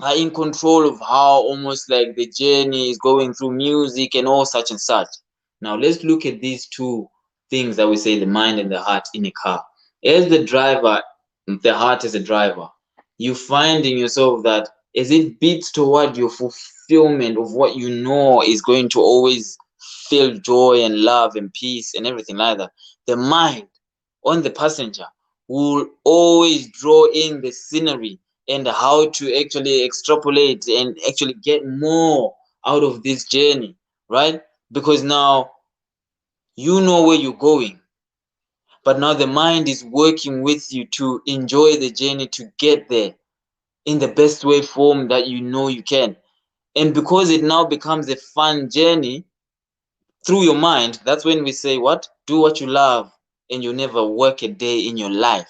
are in control of how almost like the journey is going through music and all such and such. Now let's look at these two things that we say, the mind and the heart in a car. As the driver, the heart is a driver. You find in yourself that as it beats toward your fulfillment of what you know is going to always feel joy and love and peace and everything like that, the mind on the passenger will always draw in the scenery and how to actually extrapolate and actually get more out of this journey, right? Because now you know where you're going, but now the mind is working with you to enjoy the journey to get there in the best way form that you know you can. And because it now becomes a fun journey through your mind, that's when we say, what? Do what you love, and you never work a day in your life,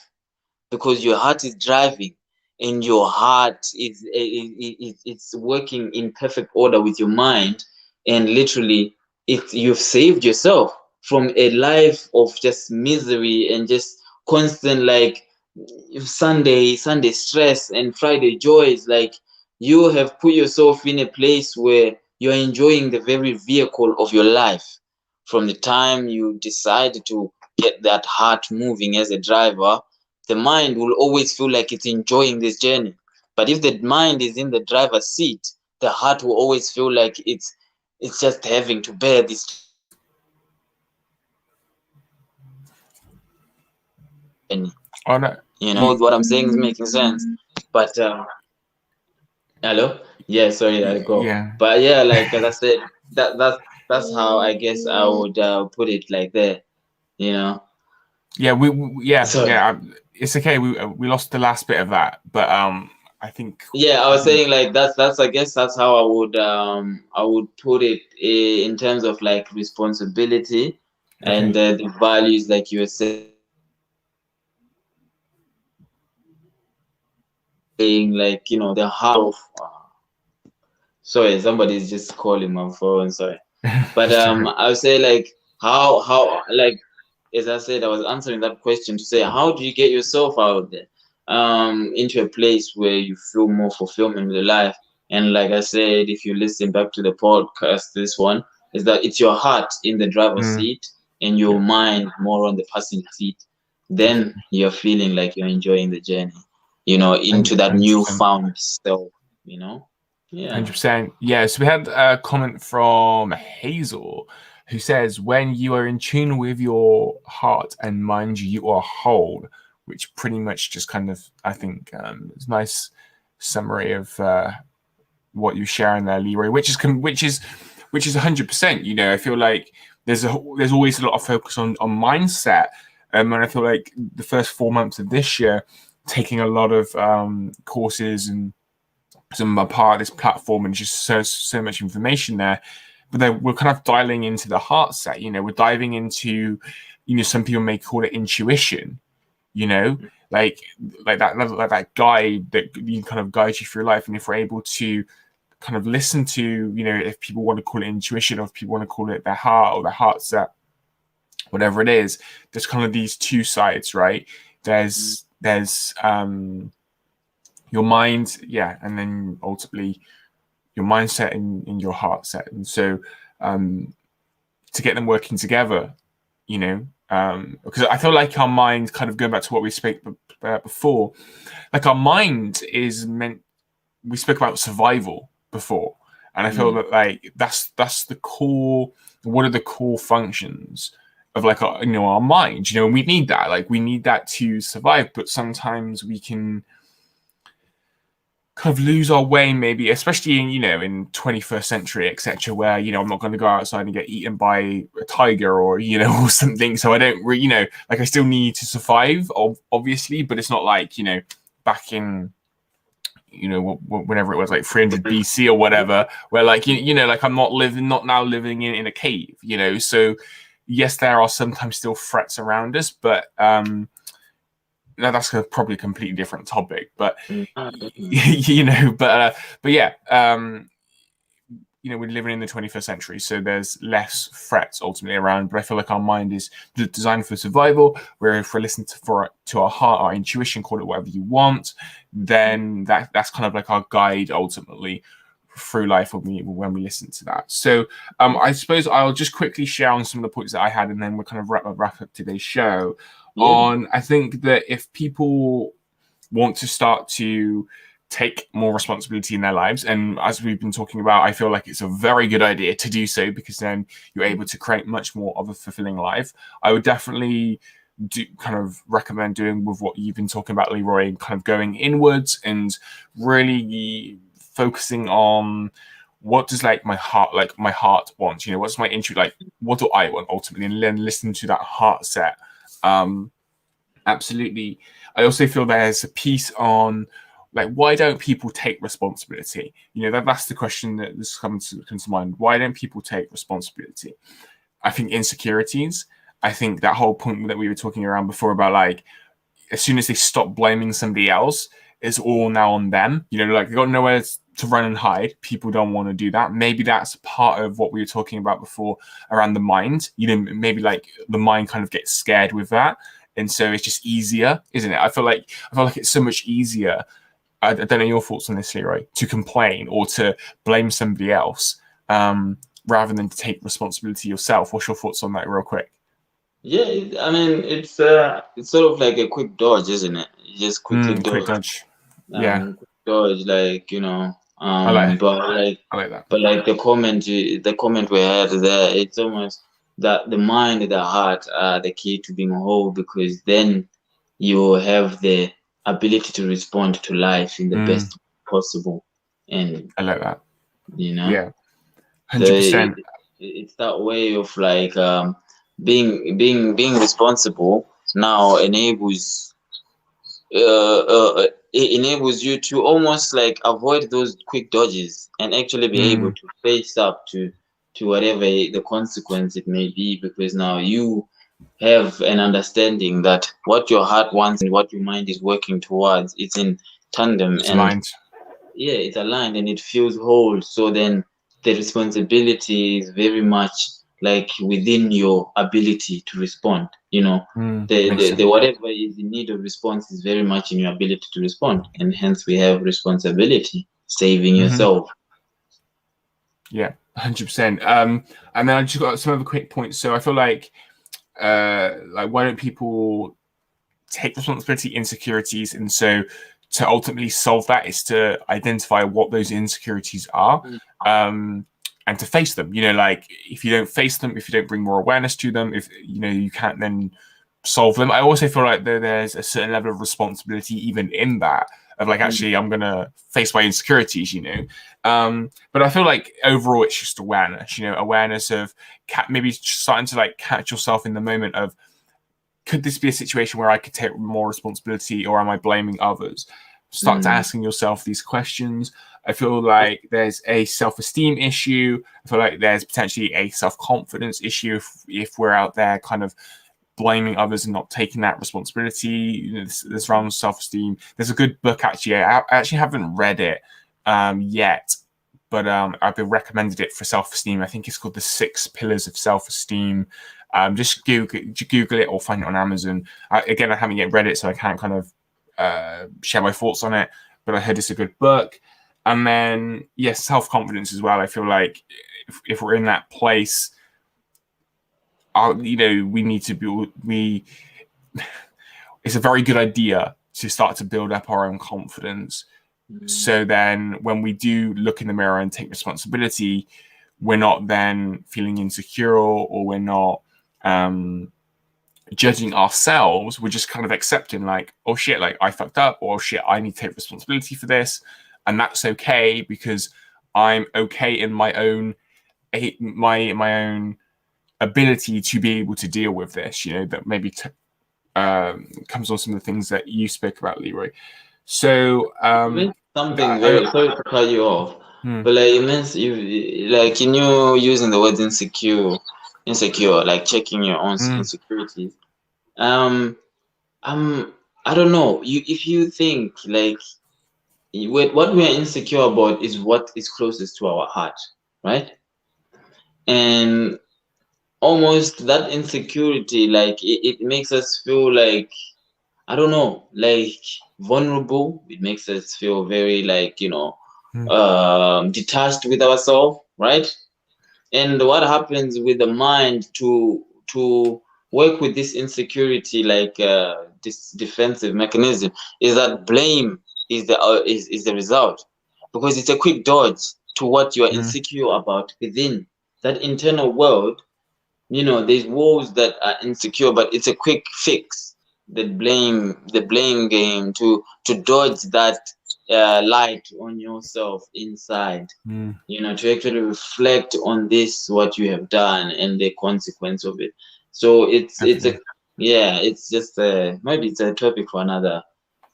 because your heart is driving and your heart it's working in perfect order with your mind, and literally you've saved yourself from a life of just misery and just constant like Sunday stress and Friday joys. Like, you have put yourself in a place where you're enjoying the very vehicle of your life. From the time you decide to get that heart moving as a driver, the mind will always feel like it's enjoying this journey. But if the mind is in the driver's seat, the heart will always feel like it's just having to bear this journey. Oh no. You know what I'm saying is making sense. But hello? Yeah, sorry, I go. Yeah. But yeah, like as I said, that's how I guess I would put it like that, you know. Yeah, yeah, So it's okay. We lost the last bit of that, but I think yeah, I was saying like that's I guess that's how I would put it in terms of like responsibility and okay. the values like you were saying, like the heart of sorry, somebody's just calling my phone, sorry. But Just alright. I would say like how like as I said, I was answering that question to say, how do you get yourself out there, into a place where you feel more fulfillment in your life? And like I said, if you listen back to the podcast, this one is that it's your heart in the driver's Mm, seat and your yeah, mind more on the passenger seat. Then definitely. you're feeling like you're enjoying the journey, into that 100%. newfound self. Yeah. 100%. Yeah, so we had a comment from Hazel who says, when you are in tune with your heart and mind, you are whole, which pretty much just kind of, I think, is a nice summary of what you're sharing there, Leeroy, which is 100%. I feel like there's always a lot of focus on mindset, and I feel like the first 4 months of this year, taking a lot of courses and some are part of this platform and just so much information there. But then we're kind of dialing into the heart set. We're diving into, some people may call it intuition. You know, like that guide that kind of guides you through life. And if we're able to kind of listen to, if people want to call it intuition or if people want to call it their heart or their heart set, whatever it is, there's kind of these two sides, right? There's your mind, yeah, and then ultimately your mindset and your heart set. And so to get them working together, because I feel like our mind, kind of going back to what we spoke about before, like our mind is meant, we spoke about survival before, and I feel that like that's the core, one of the core functions of like our mind. We need that, like we need that to survive, but sometimes we can kind of lose our way, maybe, especially in 21st century, etc., where I'm not going to go outside and get eaten by a tiger or or something. So I don't really, like I still need to survive, obviously, but it's not like back in whenever it was, like 300 BC or whatever, where like like I'm not now living in a cave. So yes, there are sometimes still threats around us, but now that's probably a completely different topic, but but yeah, we're living in the 21st century, so there's less threats ultimately around. But I feel like our mind is designed for survival. Where if we're listening to our heart, our intuition, call it whatever you want, then that's kind of like our guide ultimately through life when we listen to that. So I suppose I'll just quickly share on some of the points that I had, and then we'll kind of wrap up today's show. I think that if people want to start to take more responsibility in their lives, and as we've been talking about, I feel like it's a very good idea to do so, because then you're able to create much more of a fulfilling life. I would definitely kind of recommend doing with what you've been talking about, Leeroy, and kind of going inwards and really focusing on what does my heart wants, what's my interest, like what do I want ultimately, and then listen to that heart set. Absolutely. I also feel there's a piece on why don't people take responsibility? That's the question that comes to mind. Why don't people take responsibility? I think insecurities. I think that whole point that we were talking around before about as soon as they stop blaming somebody else, it's all now on them. They got nowhere to run and hide. People don't want to do that. Maybe that's part of what we were talking about before around the mind. Maybe the mind kind of gets scared with that, and so it's just easier, isn't it? I feel like it's so much easier. I don't know your thoughts on this, Leeroy, to complain or to blame somebody else rather than to take responsibility yourself. What's your thoughts on that, real quick? Yeah, I mean, it's sort of like a quick dodge, isn't it? You just quickly Quick dodge. dodge. Yeah, Quick dodge, I like that. but the comment we had there, it's almost that the mind and the heart are the key to being whole, because then you have the ability to respond to life in the best possible, and I like that. Yeah, Yeah, 100%. It's that way of being responsible now enables it enables you to almost avoid those quick dodges and actually be able to face up to whatever the consequence it may be, because now you have an understanding that what your heart wants and what your mind is working towards, it's in tandem, It's and aligned. yeah, it's aligned and it feels whole. So then the responsibility is very much within your ability to respond. The whatever is in need of response is very much in your ability to respond, and hence we have responsibility, saving yourself. Yeah, 100%. And then I just got some other quick points. So I feel like why don't people take responsibility, insecurities, and so to ultimately solve that is to identify what those insecurities are, and to face them. If you don't face them, if you don't bring more awareness to them, if you can't then solve them. I also feel like there's a certain level of responsibility even in that, of actually I'm gonna face my insecurities, but I feel like overall it's just awareness, awareness of maybe starting to catch yourself in the moment of, could this be a situation where I could take more responsibility, or am I blaming others? Start to asking yourself these questions. I feel like there's a self-esteem issue. I feel like there's potentially a self-confidence issue if we're out there kind of blaming others and not taking that responsibility. This around self-esteem. There's a good book, actually. I actually haven't read it yet, but I've been recommended it for self-esteem. I think it's called The 6 Pillars of Self-Esteem. Just Google it or find it on Amazon. Again, I haven't yet read it, so I can't kind of share my thoughts on it, but I heard it's a good book. And then, yes, self-confidence as well. I feel like if we're in that place, we need to it's a very good idea to start to build up our own confidence. So then when we do look in the mirror and take responsibility, we're not then feeling insecure, or we're not judging ourselves. We're just kind of accepting oh shit, I fucked up, or oh shit, I need to take responsibility for this. And that's okay, because I'm okay in my own ability to be able to deal with this, that maybe comes on some of the things that you spoke about, Leeroy. So something very sorry to cut you off, but you mentioned you using the word insecure, checking your own insecurities. I don't know. If you think what we are insecure about is what is closest to our heart, right? And almost that insecurity, it makes us feel I don't know, vulnerable. It makes us feel very detached with ourselves, right? And what happens with the mind to work with this insecurity, this defensive mechanism, is that blame is the result, because it's a quick dodge to what you are insecure about within that internal world. there's walls that are insecure, but it's a quick fix. The blame game to dodge that light on yourself inside. Mm, To actually reflect on this, what you have done, and the consequence of it. So it's a definitely. yeah, it's just maybe it's a topic for another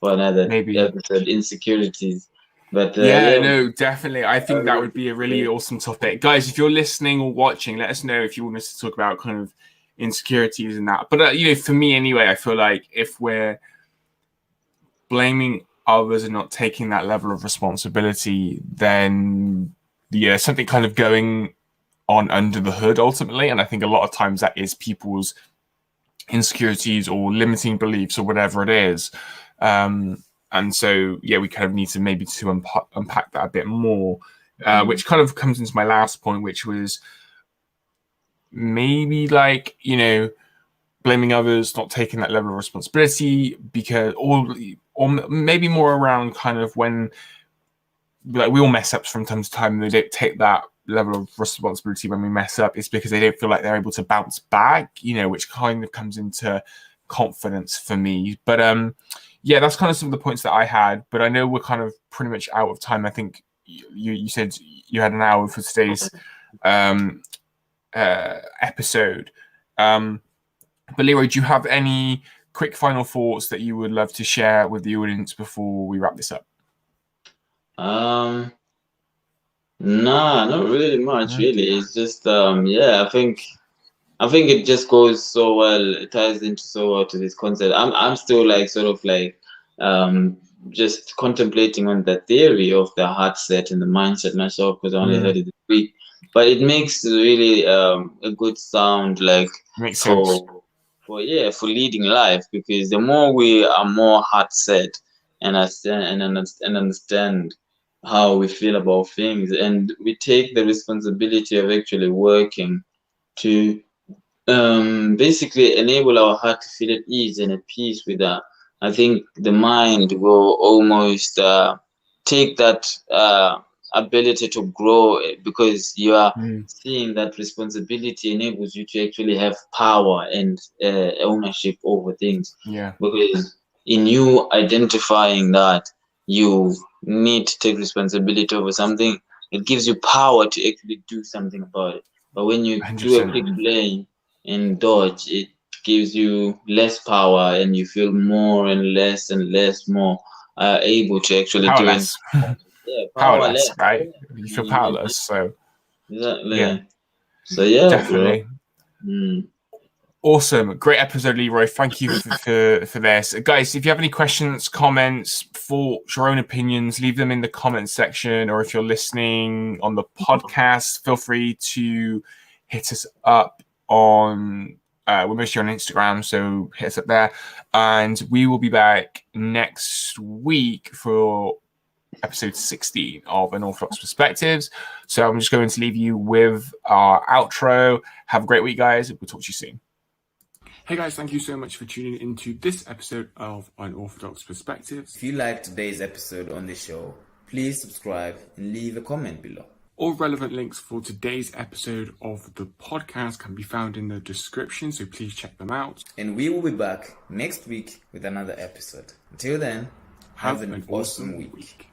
Maybe. episode, insecurities. But Yeah, yeah, no, definitely. I think that would be a really yeah. awesome topic. Guys, if you're listening or watching, let us know if you want us to talk about kind of insecurities and that. But, for me anyway, I feel like if we're blaming others and not taking that level of responsibility, then, something kind of going on under the hood ultimately. And I think a lot of times that is people's insecurities or limiting beliefs or whatever it is. And so, we kind of need to maybe to unpack that a bit more, which kind of comes into my last point, which was maybe like, blaming others, not taking that level of responsibility because, or maybe more around kind of when, like, we all mess up from time to time and they don't take that level of responsibility when we mess up. It's because they don't feel like they're able to bounce back, which kind of comes into confidence for me. But that's kind of some of the points that I had, but I know we're kind of pretty much out of time. I think you said you had an hour for today's episode. But Leeroy, do you have any quick final thoughts that you would love to share with the audience before we wrap this up? Nah, not really much, No? really. It's just I think it just goes so well. It ties into so well to this concept. I'm still like sort of like um just contemplating on the theory of the heart set and the mindset myself, because I only heard it this week. But it makes really a good sound, like Makes sense. for leading life, because the more we are more heart set and understand how we feel about things, and we take the responsibility of actually working to basically enable our heart to feel at ease and at peace with that. I think the mind will almost take that ability to grow, because you are seeing that responsibility enables you to actually have power and ownership over things. Yeah. Because in you identifying that you need to take responsibility over something, it gives you power to actually do something about it. But when you do a 100%. quick blame and dodge, it gives you less power, and you feel more and less more able to actually do anything. Powerless. Yeah, powerless. Powerless, right? Yeah. You feel powerless. So, yeah, Exactly. So yeah, bro. definitely. Mm. Awesome. Great episode, Leeroy. Thank you for this. Guys, if you have any questions, comments, thoughts, your own opinions, leave them in the comments section. Or if you're listening on the podcast, feel free to hit us up on, we're mostly on Instagram, so hit us up there. And we will be back next week for episode 16 of Unorthodox Perspectives. So I'm just going to leave you with our outro. Have a great week, guys. We'll talk to you soon. Hey guys, thank you so much for tuning into this episode of Unorthodox Perspectives. If you liked today's episode on the show, please subscribe and leave a comment below. All relevant links for today's episode of the podcast can be found in the description, so please check them out. And we will be back next week with another episode. Until then, have an awesome week.